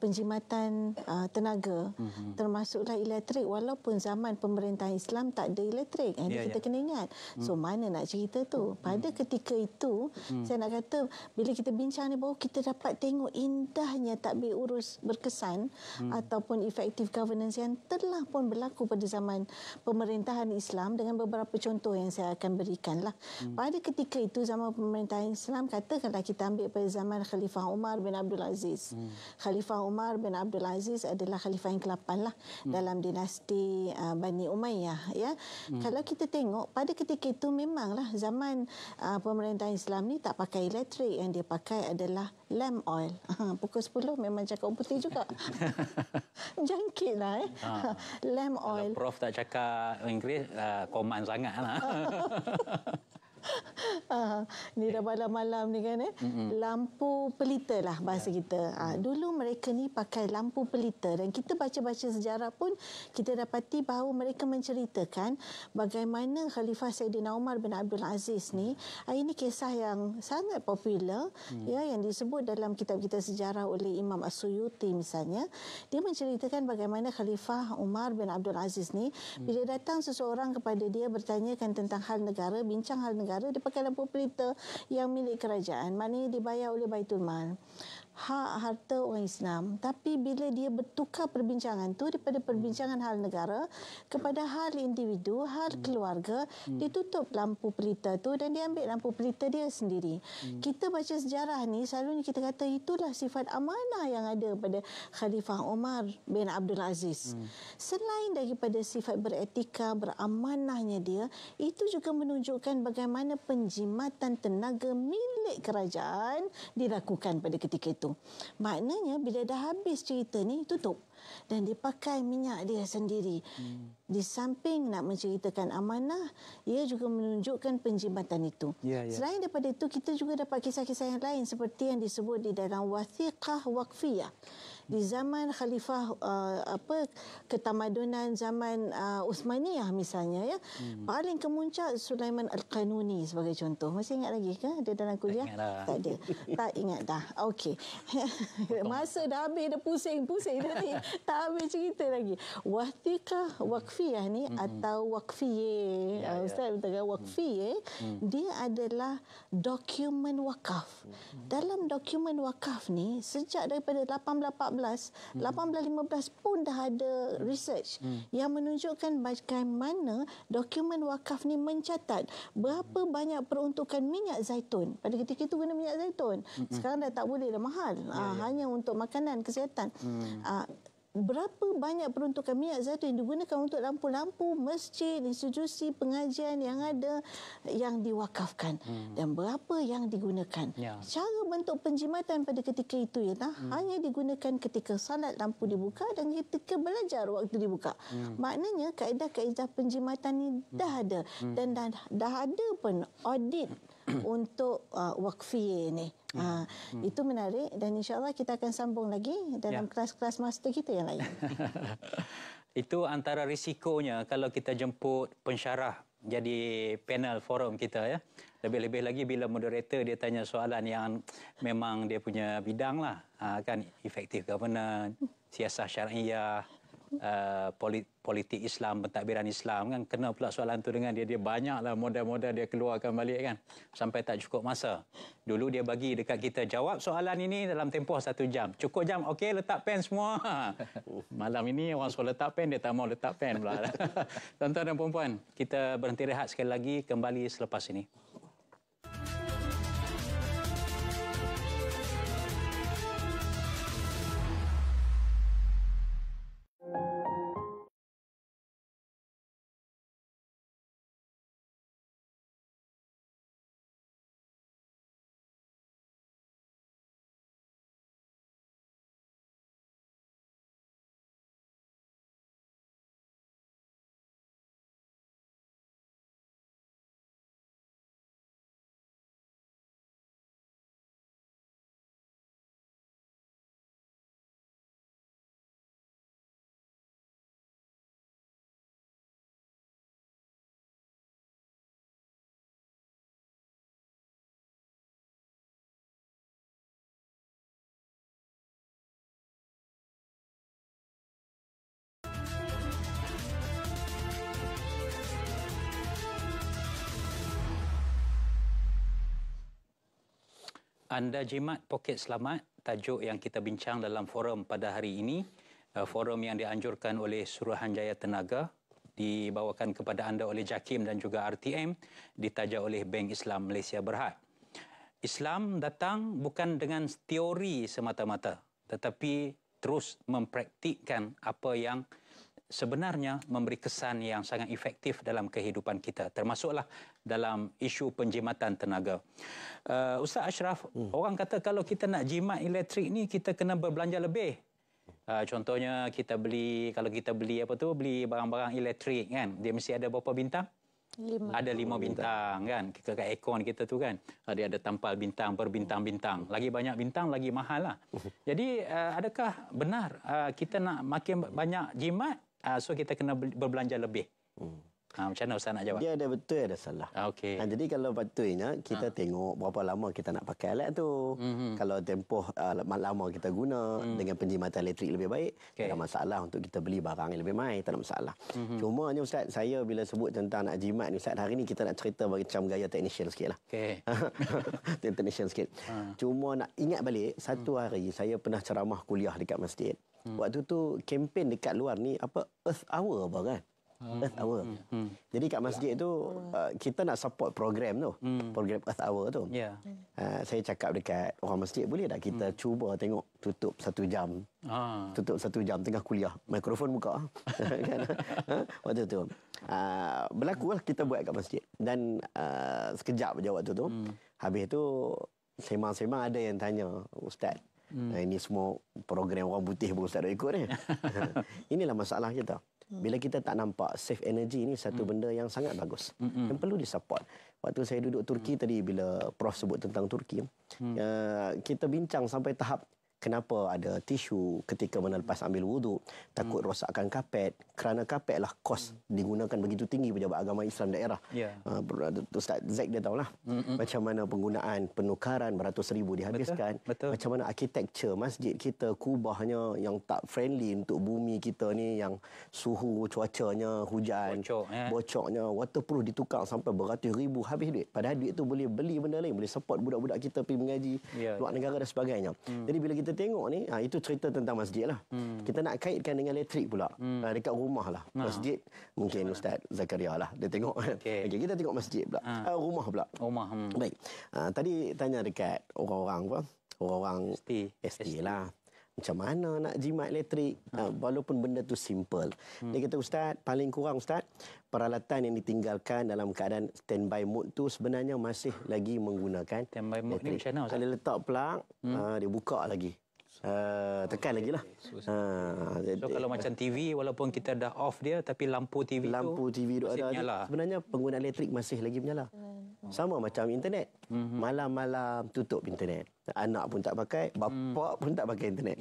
penjimatan tenaga, termasuklah elektrik, walaupun zaman pemerintahan Islam tak ada elektrik. Jadi kita kena ingat. So mana nak cerita tu? Pada ketika itu, saya nak kata bila kita bincang ni baru kita dapat tengok indahnya tadbir urus berkesan ataupun effective governance yang telah pun berlaku pada zaman pemerintahan Islam, dengan beberapa contoh yang saya akan berikan lah. Pada ketika itu zaman pemerintahan Islam, katakanlah kita ambil pada zaman Khalifah Umar bin Abdul Aziz. Khalifah Umar bin Abdul Aziz adalah khalifah yang ke-8 lah dalam dinasti Bani Umayyah, ya. Kalau kita tengok pada ketika itu memanglah zaman pemerintahan Islam ni tak pakai elektrik, yang dia pakai adalah lamp oil. Pukul 10 memang cakap putih juga. Jangkitlah lamp oil. Kalau Prof tak cakap Inggeris, koman sangat lah. Ni dah malam-malam ni kan lampu pelita lah bahasa kita. Dulu mereka ni pakai lampu pelita, dan kita baca-baca sejarah pun kita dapati bahawa mereka menceritakan bagaimana Khalifah Saidina Umar bin Abdul Aziz ni, ini kisah yang sangat popular ya, yang disebut dalam kitab-kitab sejarah oleh Imam As-Suyuti misalnya. Dia menceritakan bagaimana Khalifah Umar bin Abdul Aziz ni bila datang seseorang kepada dia bertanyakan tentang hal negara, bincang hal negara, dia pakai lampu pelita yang milik kerajaan, maknanya dibayar oleh Baitul Mal, hak harta orang Islam. Tapi bila dia bertukar perbincangan tu daripada perbincangan hal negara kepada hal individu, hal keluarga, dia tutup lampu pelita tu dan dia ambil lampu pelita dia sendiri. Kita baca sejarah ni selalunya kita kata itulah sifat amanah yang ada pada Khalifah Umar bin Abdul Aziz. Selain daripada sifat beretika, beramanahnya dia, itu juga menunjukkan bagaimana penjimatan tenaga milik kerajaan dilakukan pada ketika itu. Maknanya bila dah habis cerita ni, tutup. Dan dia pakai minyak dia sendiri. Di samping nak menceritakan amanah, ia juga menunjukkan penjimatan itu. Selain daripada itu, kita juga dapat kisah-kisah yang lain seperti yang disebut di dalam Wathiqah Waqfiyah. Di zaman Khalifah ketamadunan zaman Uthmaniyah misalnya, ya, paling kemuncak Sulaiman Al-Qanuni sebagai contoh. Masih ingat lagi ke? Ada dalam kuliah? Tak ada. Tak ingat dah. Okey. Masa dah habis, dah pusing-pusing dah ni. Tak habis cerita lagi. Wathiqah Waqfiyah ni atau Waqfiyah. Ustaz katakan Waqfiyah, dia adalah dokumen wakaf. Dalam dokumen wakaf ni, sejak daripada 1815 pun dah ada research yang menunjukkan bagaimana dokumen wakaf ni mencatat berapa banyak peruntukan minyak zaitun. Pada ketika itu guna minyak zaitun. Sekarang dah tak boleh, dah mahal. Hanya untuk makanan, kesihatan. Berapa banyak peruntukan minyak zaitun yang digunakan untuk lampu-lampu masjid, institusi pengajian yang ada yang diwakafkan, dan berapa yang digunakan. Cara bentuk penjimatan pada ketika itu ialah hanya digunakan ketika salat lampu dibuka dan ketika belajar waktu dibuka. Maknanya kaedah-kaedah penjimatan ni dah ada, dan dah ada pun audit untuk Waqfiyah ni. Itu menarik, dan insya-Allah kita akan sambung lagi dalam kelas-kelas master kita yang lain. Itu antara risikonya kalau kita jemput pensyarah jadi panel forum kita, ya. Lebih-lebih lagi bila moderator dia tanya soalan yang memang dia punya bidang lah, kan, effective governance, siasah syariah, politik Islam, pentadbiran Islam, kan, kena pula soalan tu dengan dia banyaklah modal-modal dia keluarkan balik, kan, sampai tak cukup masa. Dulu dia bagi dekat kita jawab soalan ini dalam tempoh 1 jam. Cukup jam, okey, letak pen semua. Malam ini orang suruh letak pen, dia tak mau letak pen pula. Tuan-tuan dan puan-puan, kita berhenti rehat sekali lagi, kembali selepas ini. Anda jimat poket selamat, tajuk yang kita bincang dalam forum pada hari ini. Forum yang dianjurkan oleh Suruhanjaya Tenaga, dibawakan kepada anda oleh JAKIM dan juga RTM, ditaja oleh Bank Islam Malaysia Berhad. Islam datang bukan dengan teori semata-mata, tetapi terus mempraktikkan apa yang sebenarnya memberi kesan yang sangat efektif dalam kehidupan kita, termasuklah dalam isu penjimatan tenaga. Ustaz Ashraf, orang kata kalau kita nak jimat elektrik ni kita kena berbelanja lebih. Contohnya kalau kita beli barang-barang elektrik kan, dia mesti ada berapa bintang? 5. Ada 5 bintang kan. Kat aircon kita tu kan, dia ada tampal bintang, berbintang-bintang. Lagi banyak bintang lagi mahal lah. Jadi adakah benar kita nak makin banyak jimat, so kita kena berbelanja lebih? Macam mana Ustaz nak jawab? Dia ada betul, ada salah. Okey. Jadi kalau patutnya kita tengok berapa lama kita nak pakai alat tu. Kalau tempoh lama kita guna dengan penjimatan elektrik lebih baik, tak ada masalah untuk kita beli barang yang lebih mahal, tak ada masalah. Cuma ni Ustaz, saya bila sebut tentang nak jimat ni Ustaz, hari ni kita nak cerita macam gaya technician sikit lah. Technician sikit. Cuma nak ingat balik, satu hari saya pernah ceramah kuliah dekat masjid. Waktu tu kempen dekat luar ni Earth Hour apa kan? Earth Hour. Jadi kat masjid tu kita nak support program tu, program Earth Hour tu. Saya cakap dekat orang masjid, boleh tak kita cuba tengok tutup 1 jam. Tutup 1 jam tengah kuliah, mikrofon buka. Waktu tu berlakulah kita buat kat masjid. Dan sekejap je waktu tu. Habis tu semang-semang ada yang tanya, Ustaz, ini semua program orang putih pun Ustaz dah ikut ni. Inilah masalah kita. Bila kita tak nampak save energy ni satu benda yang sangat bagus, yang perlu disupport. Waktu saya duduk Turki tadi, bila Prof sebut tentang Turki, kita bincang sampai tahap kenapa ada tisu ketika menelepas ambil wuduk, takut rosakkan kapet, kerana kapet lah kos digunakan begitu tinggi pejabat agama Islam daerah. Ustaz Zack dia tahulah macam mana penggunaan penukaran beratus ribu dihabiskan. Betul. Macam mana arkitektur masjid kita, kubahnya yang tak friendly untuk bumi kita ni, yang suhu cuacanya hujan, bocoknya, waterproof ditukar sampai beratus ribu, habis duit. Padahal duit tu boleh beli benda lain, boleh support budak-budak kita pergi mengaji luar negara dan sebagainya. Jadi bila kita tengok ni, itu cerita tentang masjid lah. Kita nak kaitkan dengan elektrik pula. Dekat rumah lah. Masjid, mungkin Ustaz Zakaria lah. Dia tengok. Okay, kita tengok masjid pula. Rumah pula. Baik. Tadi tanya dekat orang-orang ST lah. Macam mana nak jimat elektrik? Walaupun benda tu simple. Dia kata, Ustaz, paling kurang Ustaz, peralatan yang ditinggalkan dalam keadaan standby mode tu sebenarnya masih lagi menggunakan standby mode ni macam mana Ustaz? Kalau letak plug, dia buka lagi. Tekan lagi lah. So kalau macam TV, walaupun kita dah off dia, tapi lampu TV tu ada nyala. Sebenarnya penggunaan elektrik masih lagi menyala. Sama macam internet. Malam-malam tutup internet. Anak pun tak pakai, bapa pun tak pakai internet.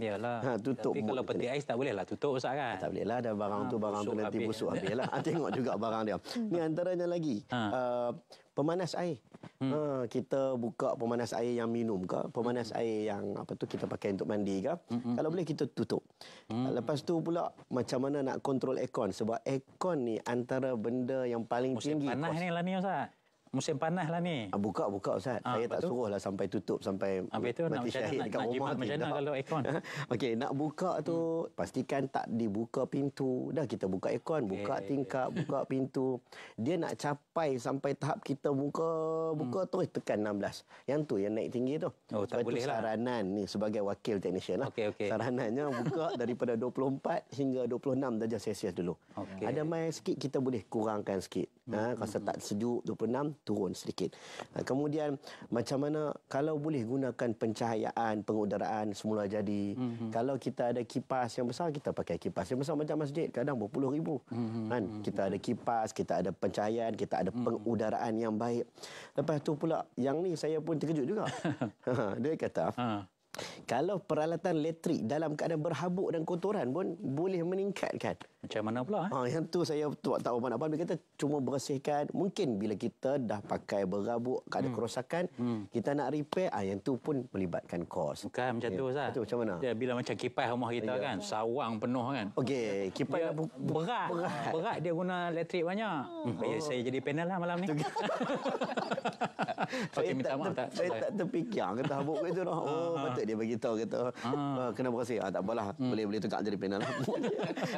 Tutup. Tapi kalau peti ais tak boleh lah tutup Ustaz kan? Tak boleh lah, ada barang tu nanti busuk habis lah. Tengok juga barang dia. Ni antaranya lagi. Pemanas air. Kita buka pemanas air yang minum ke, pemanas air yang kita pakai untuk mandi ke. Kalau boleh kita tutup. Lepas tu pula macam mana nak kontrol aircon, sebab aircon ni antara benda yang paling tinggi. Musim panas ni lah ni Ustaz. Musim panas lah ni. Buka Ustaz. Saya tak suruh lah sampai tutup sampai mati syahid dekat rumah. Macam mana kalau aircon? Okey, nak buka tu pastikan tak dibuka pintu. Dah kita buka aircon, buka tingkap, buka pintu. Dia nak capai sampai tahap kita buka terus tekan 16. Yang tu yang naik tinggi tu. Tak boleh lah. Saranan ni sebagai wakil technician lah. Saranannya buka daripada 24 hingga 26 darjah Celsius dulu. Ada mai sikit kita boleh kurangkan sikit. Rasa tak sejuk 26 turun sedikit. Kemudian macam mana kalau boleh gunakan pencahayaan, pengudaraan semula jadi. Kalau kita ada kipas yang besar, kita pakai kipas yang besar macam masjid, kadang berpuluh ribu. Kan? Kita ada kipas, kita ada pencahayaan, kita ada pengudaraan yang baik. Lepas tu pula, yang ni saya pun terkejut juga. Dia kata, kalau peralatan elektrik dalam keadaan berhabuk dan kotoran pun boleh meningkatkan. Macam mana pula? Yang tu saya tak tahu apa-apa. Dia kata cuma bersihkan. Mungkin bila kita dah pakai berhabuk, ada kerosakan, kita nak repair, yang tu pun melibatkan kos. Bukan macam tu Ustaz. Macam mana? Dia bila macam kipas rumah kita kan, sawang penuh kan. Okey, kipas berat dia guna elektrik banyak. Saya jadi panel lah malam ni. Okey, minta maaf tak? Saya tak terfikir kata habuk itu dah. Oh, patut dia bagi tahu kata. Kenapa kasih? Tak apalah. Boleh tegak jadi panel.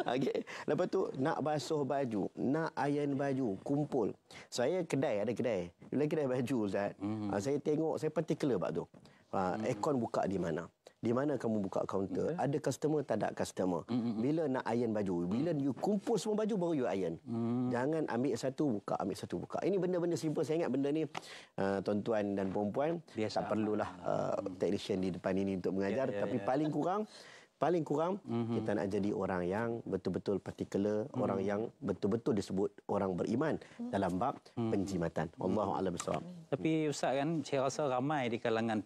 Okey. Lepas tu nak basuh baju, nak iron baju, kumpul. Saya ada kedai. Bila kedai baju Ustaz. Saya tengok, saya particular bab tu. Aircon buka di mana? Di mana kamu buka kaunter? Ada customer, tak ada customer. Bila nak iron baju, bila you kumpul semua baju baru you iron. Jangan ambil satu buka. Ini benda-benda simple. Saya ingat benda ni tuan-tuan dan perempuan biasa. Tak perlulah technician di depan ini untuk mengajar, tapi paling kurang kita nak jadi orang yang betul-betul particular, orang yang betul-betul disebut orang beriman dalam bab penjimatan. Wallahu a'lam bissawab. Tapi Ustaz kan, saya rasa ramai di kalangan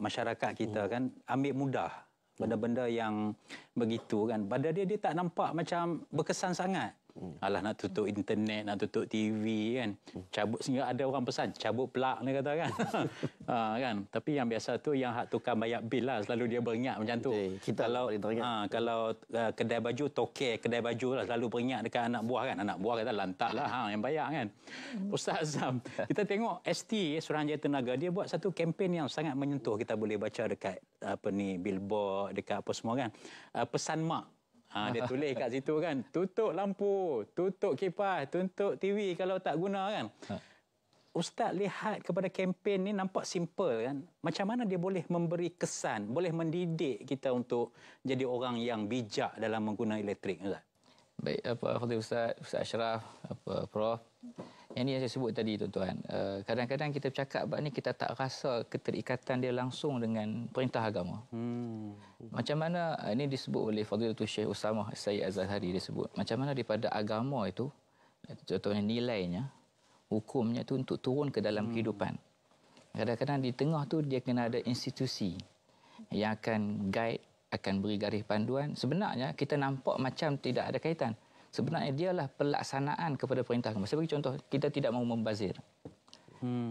masyarakat kita kan ambil mudah benda-benda yang begitu kan. Pada dia tak nampak macam berkesan sangat. Alah, nak tutup internet, nak tutup TV kan. Cabut, sehingga ada orang pesan cabut plug ni kata kan. Kan. Tapi yang biasa tu yang hak tukar bayar bil lah, selalu dia beringat macam tu. Kita kalau kedai baju, tokek kedai baju lah selalu beringat dekat anak buah kan. Anak buah kata lantak lah yang bayar kan. Ustaz Azam, kita tengok ST Suruhanjaya Tenaga, dia buat satu kempen yang sangat menyentuh. Kita boleh baca dekat billboard, dekat apa semua kan. Pesan mak. Dia tulis kat situ kan, tutup lampu, tutup kipas, tutup TV kalau tak guna kan. Ustaz lihat kepada kempen ni nampak simple kan. Macam mana dia boleh memberi kesan, boleh mendidik kita untuk jadi orang yang bijak dalam menggunakan elektrik, Ustaz? Baik, Fadil Ustaz Ashraf, Prof. Yang ni yang saya sebut tadi tuan-tuan. Kadang-kadang kita bercakap bab ni kita tak rasa keterikatan dia langsung dengan perintah agama. Macam mana ini disebut oleh Fadilatul Syekh Usamah Sayyid Az-Zahari, disebut macam mana daripada agama itu, contohnya nilainya, hukumnya tu untuk turun ke dalam kehidupan. Kadang-kadang di tengah tu dia kena ada institusi yang akan guide, akan beri garis panduan. Sebenarnya kita nampak macam tidak ada kaitan. Sebenarnya dialah pelaksanaan kepada perintah agama. Saya bagi contoh, kita tidak mahu membazir.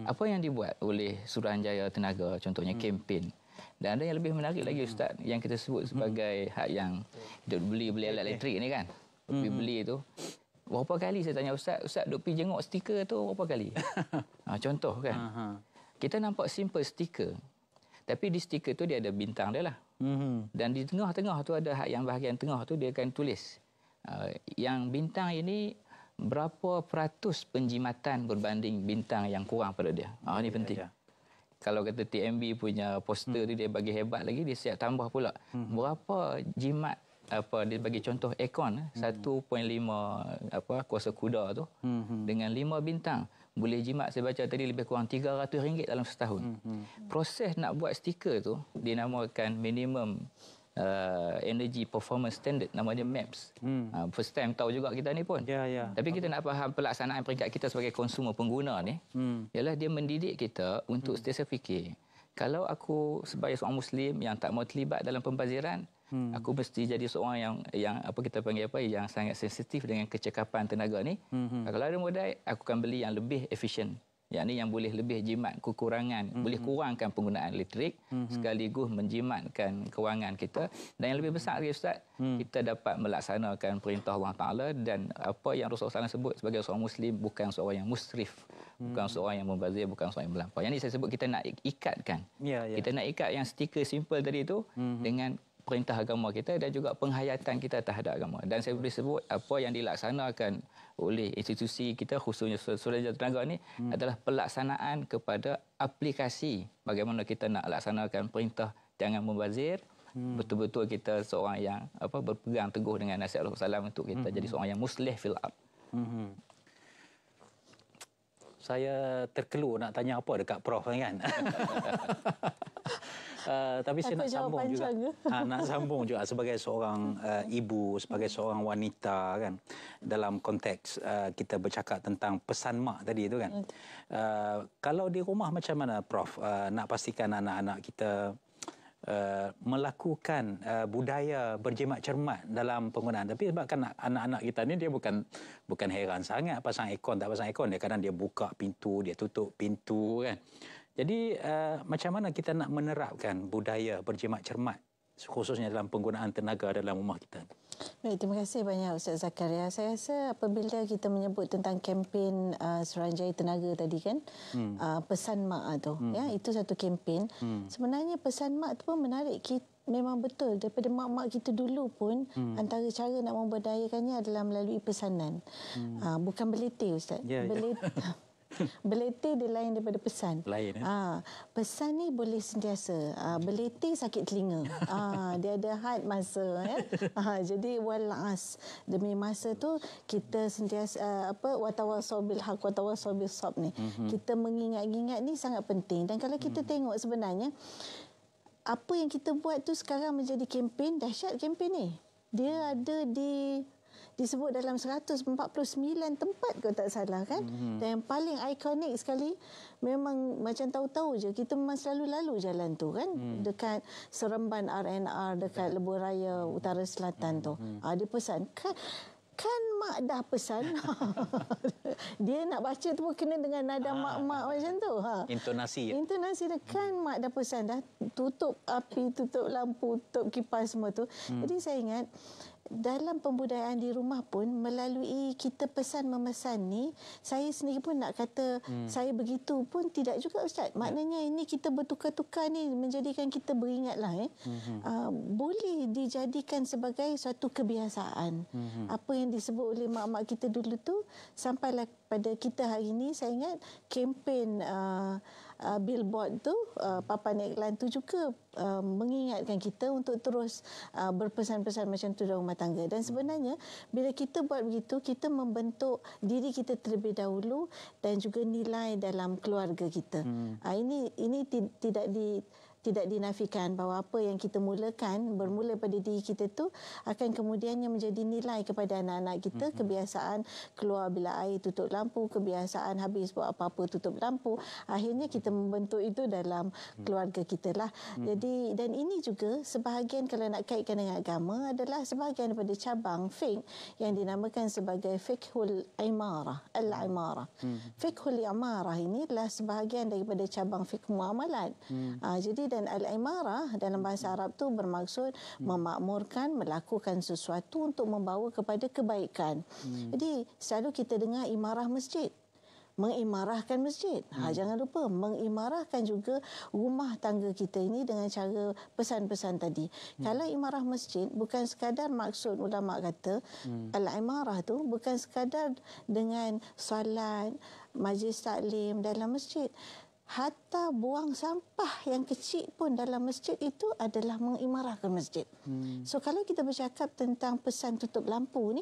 Apa yang dibuat oleh Suruhanjaya Tenaga, contohnya kempen. Dan ada yang lebih menarik lagi Ustaz, yang kita sebut sebagai hak yang beli alat elektrik ni kan. Beli tu. Berapa kali saya tanya Ustaz duk pergi jenguk stiker tu berapa kali? Contoh kan. Kita nampak simple stiker. Tapi di stiker tu dia ada bintang dia lah. Dan di tengah-tengah tu ada hak yang bahagian tengah tu dia akan tulis. Yang bintang ini berapa peratus penjimatan berbanding bintang yang kurang pada dia. Ini penting. Kalau kata TMB punya poster tu dia bagi hebat lagi, dia siap tambah pula. Berapa jimat dia bagi contoh aircon 1.5 kuasa kuda tu dengan 5 bintang boleh jimat, saya baca tadi lebih kurang RM300 dalam setahun. Proses nak buat stiker tu dinamakan minimum energy performance standard, namanya MAPS. First time tahu juga kita ni pun. Tapi kita nak faham pelaksanaan peringkat kita sebagai konsumer pengguna ni, ialah dia mendidik kita untuk sentiasa fikir, kalau aku sebagai seorang Muslim yang tak mau terlibat dalam pembaziran, aku mesti jadi seorang yang apa kita panggil yang sangat sensitif dengan kecekapan tenaga ni. Kalau ada modal, aku akan beli yang lebih efisien. Yang ni yang boleh lebih jimat kekurangan, boleh kurangkan penggunaan elektrik, sekaligus menjimatkan kewangan kita. Dan yang lebih besar lagi Ustaz, kita dapat melaksanakan perintah Allah Ta'ala, dan apa yang Rasulullah SAW sebut sebagai seorang Muslim, bukan seorang yang musrif, bukan seorang yang membazir, bukan seorang yang melampau. Yang ni saya sebut kita nak ikatkan. Kita nak ikat yang stiker simple tadi tu dengan perintah agama kita dan juga penghayatan kita terhadap agama. Dan saya boleh sebut apa yang dilaksanakan oleh institusi kita, khususnya Suruhanjaya Tenaga ni, adalah pelaksanaan kepada aplikasi bagaimana kita nak laksanakan perintah jangan membazir. Betul-betul kita seorang yang berpegang teguh dengan nasihat Rasulullah SAW untuk kita jadi seorang yang muslih fil ard. Saya terkelur nak tanya apa dekat Prof kan. Tapi saya nak sambung juga. Nak sambung juga sebagai seorang ibu, sebagai seorang wanita kan, dalam konteks kita bercakap tentang pesan mak tadi itu kan. Kalau di rumah macam mana Prof nak pastikan anak-anak kita melakukan budaya berjimat cermat dalam penggunaan. Tapi sebabkan anak-anak kita ni dia bukan heran sangat pasang aircon tak pasang aircon, dia kadang dia buka pintu, dia tutup pintu kan. Jadi macam mana kita nak menerapkan budaya berjimat cermat khususnya dalam penggunaan tenaga dalam rumah kita. Baik, terima kasih banyak Ustaz Zakaria. Saya rasa apabila kita menyebut tentang kempen Suruhanjaya Tenaga tadi kan, pesan mak tu, ya, itu satu kempen. Sebenarnya pesan mak tu pun menarik. Memang betul daripada mak-mak kita dulu pun antara cara nak memberdayakannya adalah melalui pesanan. Bukan belete Ustaz. Belete dia lain daripada pesan. Lain, pesan ni boleh sentiasa. Belete sakit telinga. Dia ada had masa, ya. Jadi walas demi masa tu kita sentiasa watawasau bil haq watawasau bis sabr ni. Kita mengingat-ingat ni sangat penting. Dan kalau kita tengok sebenarnya apa yang kita buat tu sekarang menjadi kempen, dahsyat kempen ni. Dia ada disebut dalam 149 tempat kalau tak salah kan. Dan yang paling ikonik sekali memang macam tahu-tahu je kita memang selalu lalu jalan tu kan, dekat Seremban RNR, dekat Lebuh Raya Utara Selatan tu. Dia pesan kan mak dah pesan. Dia nak baca tu pun kena dengan nada mak-mak macam tu. Intonasi dia kan mak dah pesan, dah tutup api, tutup lampu, tutup kipas semua tu. Jadi saya ingat dalam pembudayaan di rumah pun melalui kita pesan memesan ni, saya sendiri pun nak kata saya begitu pun tidak juga Ustaz. Maknanya ini kita bertukar-tukar ni menjadikan kita beringatlah boleh dijadikan sebagai suatu kebiasaan. Apa yang disebut oleh mak-mak kita dulu tu sampailah pada kita hari ini. Saya ingat kempen billboard tu, papan iklan tu juga mengingatkan kita untuk terus berpesan-pesan macam tu dalam rumah tangga. Dan sebenarnya bila kita buat begitu, kita membentuk diri kita terlebih dahulu dan juga nilai dalam keluarga kita. Ini tidak dinafikan bahawa apa yang kita mulakan bermula pada diri kita tu akan kemudiannya menjadi nilai kepada anak-anak kita. Kebiasaan keluar bila air tutup lampu, kebiasaan habis buat apa-apa tutup lampu. Akhirnya kita membentuk itu dalam keluarga kita lah. Jadi dan ini juga sebahagian kalau nak kaitkan dengan agama adalah sebahagian daripada cabang fiqh yang dinamakan sebagai fiqhul imarah, al-imarah. Fiqhul imarah ini adalah sebahagian daripada cabang fiqh muamalat. Jadi dan al-imarah dalam bahasa Arab tu bermaksud memakmurkan, melakukan sesuatu untuk membawa kepada kebaikan. Jadi selalu kita dengar imarah masjid, mengimarahkan masjid. Jangan lupa mengimarahkan juga rumah tangga kita ini dengan cara pesan-pesan tadi. Kalau imarah masjid bukan sekadar, maksud ulama kata al-imarah tu bukan sekadar dengan solat, majlis taklim dalam masjid. Hatta buang sampah yang kecil pun dalam masjid itu adalah mengimarahkan masjid. So kalau kita bercakap tentang pesan tutup lampu ni,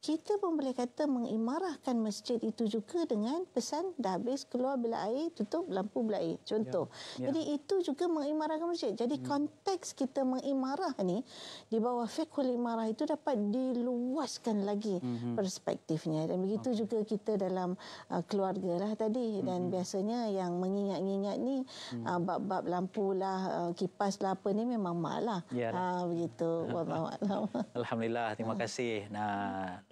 kita pun boleh kata mengimarahkan masjid itu juga dengan pesan dah habis keluar bila air, tutup lampu bila air. Contoh. Jadi itu juga mengimarahkan masjid. Jadi konteks kita mengimarah ni di bawah fiqhul imarah itu dapat diluaskan lagi perspektifnya. Dan begitu juga kita dalam keluarga lah tadi. Dan biasanya yang mengingat-ingat ni bab-bab lampu lah, kipas lah apa ni memang mak lah. Begitu. Wallahualam. Alhamdulillah, terima kasih.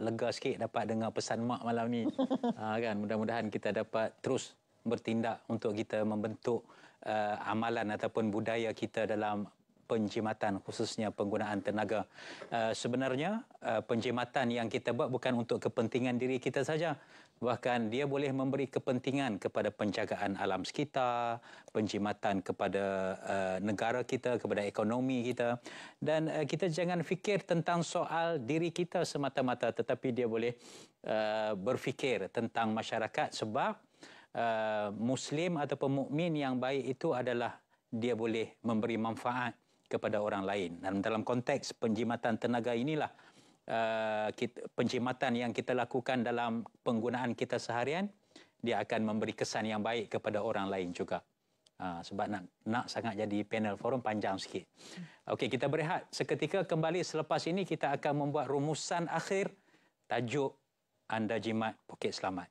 Lega sikit dapat dengar pesan mak malam ni. Kan, mudah-mudahan kita dapat terus bertindak untuk kita membentuk amalan ataupun budaya kita dalam penjimatan, khususnya penggunaan tenaga. Sebenarnya penjimatan yang kita buat bukan untuk kepentingan diri kita saja. Bahkan dia boleh memberi kepentingan kepada penjagaan alam sekitar, penjimatan kepada negara kita, kepada ekonomi kita. Dan kita jangan fikir tentang soal diri kita semata-mata, tetapi dia boleh berfikir tentang masyarakat, sebab Muslim ataupun mukmin yang baik itu adalah dia boleh memberi manfaat kepada orang lain. Dan dalam konteks penjimatan tenaga inilah penjimatan yang kita lakukan dalam penggunaan kita seharian, dia akan memberi kesan yang baik kepada orang lain juga. Sebab nak sangat jadi panel forum panjang sikit. Okey, kita berehat seketika. Kembali selepas ini kita akan membuat rumusan akhir tajuk Anda Jimat Bukit Selamat.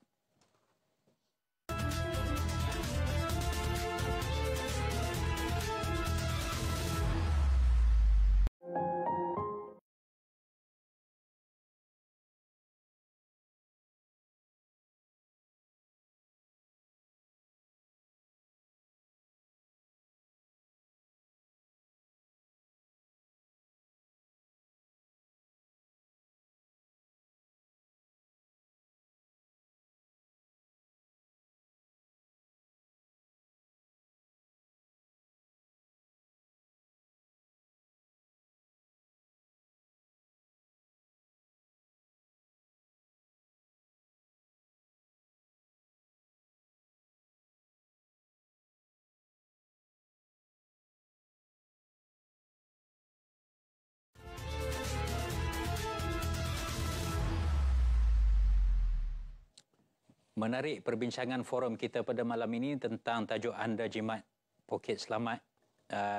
menarik perbincangan forum kita pada malam ini tentang tajuk Anda Jimat Poket Selamat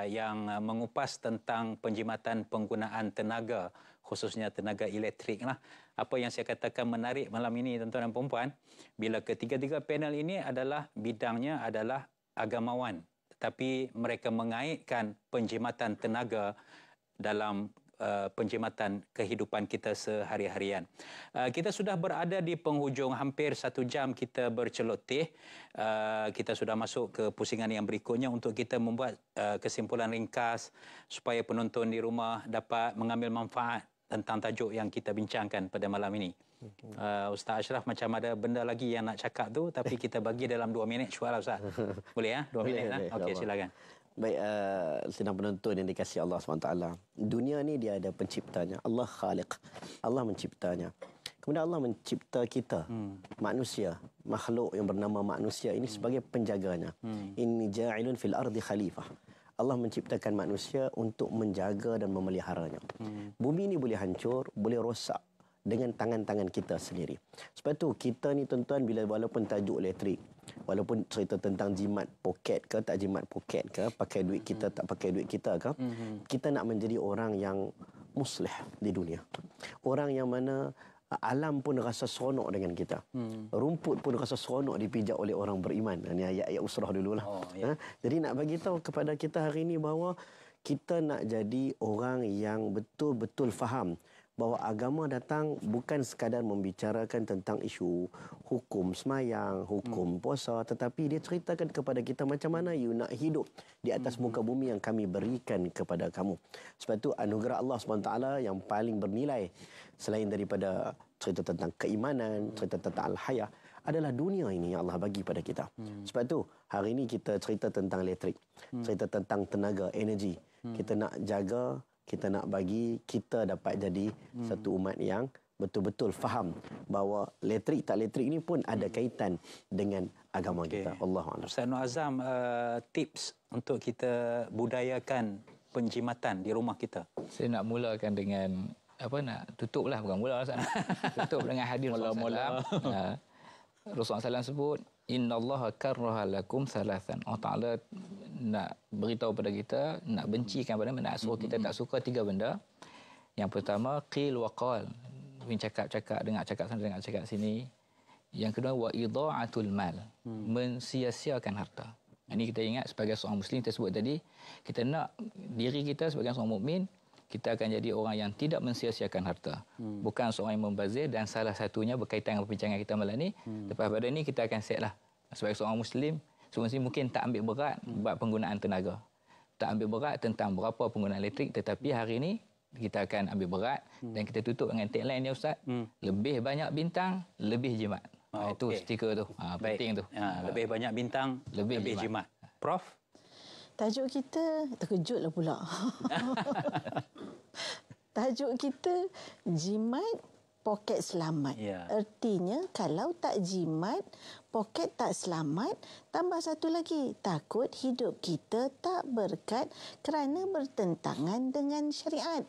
yang mengupas tentang penjimatan penggunaan tenaga, khususnya tenaga elektrik lah. Apa yang saya katakan menarik malam ini, tuan-tuan dan puan-puan, bila ketiga-tiga panel ini adalah bidangnya adalah agamawan, tetapi mereka mengaitkan penjimatan tenaga dalam penjimatan kehidupan kita sehari-harian. Kita sudah berada di penghujung hampir 1 jam kita berceloteh. Kita sudah masuk ke pusingan yang berikutnya untuk kita membuat kesimpulan ringkas supaya penonton di rumah dapat mengambil manfaat tentang tajuk yang kita bincangkan pada malam ini. Ustaz Ashraf macam ada benda lagi yang nak cakap tu, tapi kita bagi dalam 2 minit cualah Ustaz. Boleh ya? 2 minit lah. Okey, silakan. Baik, sedang penonton yang dikasihi Allah SWT. Dunia ni dia ada penciptanya. Allah Khaliq. Allah menciptanya. Kemudian Allah mencipta kita, manusia, makhluk yang bernama manusia ini sebagai penjaganya. Inni ja'ilun fil ardi khalifah. Allah menciptakan manusia untuk menjaga dan memeliharanya. Bumi ini boleh hancur, boleh rosak dengan tangan-tangan kita sendiri. Sebab tu kita ni tuan-tuan, bila walaupun tajuk elektrik, walaupun cerita tentang jimat poket ke tak jimat poket ke, pakai duit kita tak pakai duit kita ke, kita nak menjadi orang yang muslih di dunia. Orang yang mana alam pun rasa seronok dengan kita. Rumput pun rasa seronok dipijak oleh orang beriman. Ini ayat-ayat usrah dululah. Jadi nak bagi tahu kepada kita hari ini bahawa kita nak jadi orang yang betul-betul faham bahawa agama datang bukan sekadar membicarakan tentang isu hukum semayang, hukum puasa, tetapi dia ceritakan kepada kita macam mana you nak hidup di atas muka bumi yang kami berikan kepada kamu. Sebab itu anugerah Allah SWT yang paling bernilai selain daripada cerita tentang keimanan, cerita tentang al-hayah, adalah dunia ini yang Allah bagi pada kita. Sebab itu hari ini kita cerita tentang elektrik, cerita tentang tenaga, energi. Kita nak jaga, kita nak bagi kita dapat jadi satu umat yang betul-betul faham bahawa elektrik tak elektrik ini pun ada kaitan dengan agama kita. Allahuakbar. Ustaz Nur Azam, tips untuk kita budayakan penjimatan di rumah kita. Saya nak mulakan dengan nak tutuplah, bukan mula Ustaz. Tutup dengan hadis Rasulullah. Rasulullah SAW sebut, innallaha karraha lakum thalathan. Allah Taala nak beritahu pada kita, nak bencikan pada kita, nak suruh kita tak suka 3 benda. Yang pertama, qil wa qal. Cakap-cakap, dengar cakap sana, dengar cakap sini. Yang kedua, wa idha'atul mal. Mensia-siakan harta. Ini kita ingat sebagai seorang Muslim, kita sebut tadi, kita nak diri kita sebagai seorang mukmin, kita akan jadi orang yang tidak mensia-siakan harta. Bukan seorang yang membazir, dan salah satunya berkaitan dengan perbincangan kita malam ni. Lepas pada ni kita akan set lah. Sebagai seorang Muslim, seorang Muslim mungkin tak ambil berat buat penggunaan tenaga. Tak ambil berat tentang berapa penggunaan elektrik, tetapi hari ni kita akan ambil berat dan kita tutup dengan tagline dia Ustaz. Lebih banyak bintang, lebih jimat. Itu stiker tu. Penting tu. Lebih banyak bintang, lebih jimat. Prof? Tajuk kita, terkejutlah pula. Tajuk kita, jimat poket selamat. Artinya, kalau tak jimat, poket tak selamat, tambah satu lagi, takut hidup kita tak berkat kerana bertentangan dengan syariat.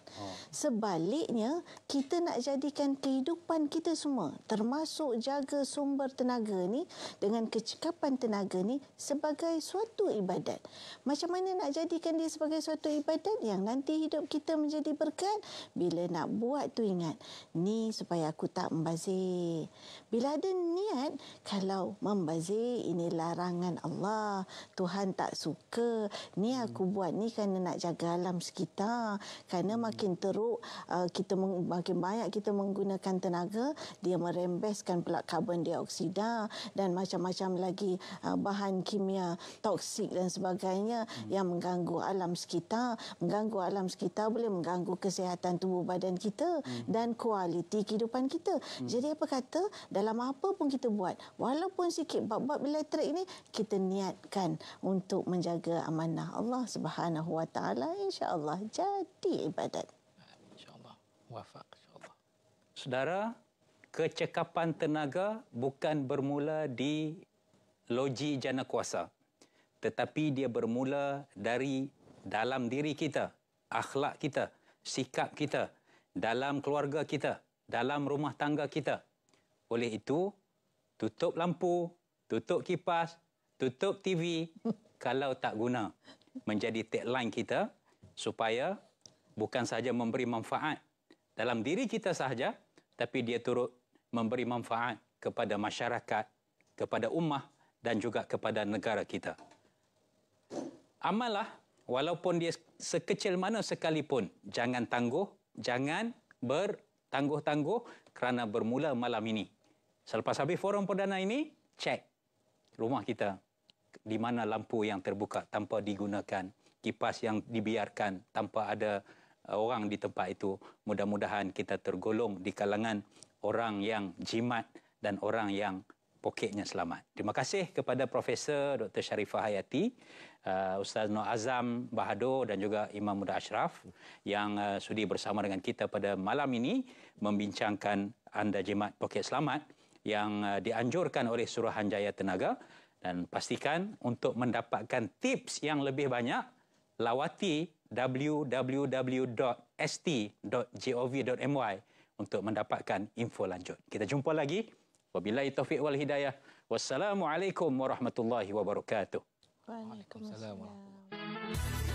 Sebaliknya, kita nak jadikan kehidupan kita semua, termasuk jaga sumber tenaga ni, dengan kecekapan tenaga ni sebagai suatu ibadat. Macam mana nak jadikan dia sebagai suatu ibadat yang nanti hidup kita menjadi berkat? Bila nak buat tu ingat, ni supaya aku tak membazir. Bila ada niat, kalau membazir ini larangan Allah, Tuhan tak suka, ni aku buat ni kerana nak jaga alam sekitar, kerana makin teruk kita makin banyak kita menggunakan tenaga, dia merembeskan pula karbon dioksida dan macam-macam lagi bahan kimia toksik dan sebagainya yang mengganggu alam sekitar. Mengganggu alam sekitar boleh mengganggu kesihatan tubuh badan kita dan kualiti kehidupan kita. Jadi apa kata, dalam apa pun kita buat, walaupun sikit bab-bab elektrik ini, kita niatkan untuk menjaga amanah Allah Subhanahu Wa Taala, insya-Allah jadi ibadat. Insya-Allah wafaq insya-Allah. Saudara, kecekapan tenaga bukan bermula di loji jana kuasa, tetapi dia bermula dari dalam diri kita, akhlak kita, sikap kita, dalam keluarga kita, dalam rumah tangga kita. Oleh itu, tutup lampu, tutup kipas, tutup TV kalau tak guna. Menjadi tagline kita supaya bukan sahaja memberi manfaat dalam diri kita sahaja, tapi dia turut memberi manfaat kepada masyarakat, kepada ummah dan juga kepada negara kita. Amallah, walaupun dia sekecil mana sekalipun, jangan tangguh, jangan bertangguh-tangguh kerana bermula malam ini. Selepas habis forum perdana ini, cek rumah kita, di mana lampu yang terbuka tanpa digunakan, kipas yang dibiarkan tanpa ada orang di tempat itu. Mudah-mudahan kita tergolong di kalangan orang yang jimat dan orang yang poketnya selamat. Terima kasih kepada Profesor Dr. Sharifah Hayati, Ustaz Nur Azam Bahadur dan juga Imam Muda Ashraf yang sudi bersama dengan kita pada malam ini membincangkan anda jimat poket selamat yang dianjurkan oleh Suruhanjaya Tenaga. Dan pastikan untuk mendapatkan tips yang lebih banyak, lawati www.st.gov.my untuk mendapatkan info lanjut. Kita jumpa lagi. Wabillahi taufiq wal hidayah. Wassalamualaikum warahmatullahi wabarakatuh. Waalaikumsalam.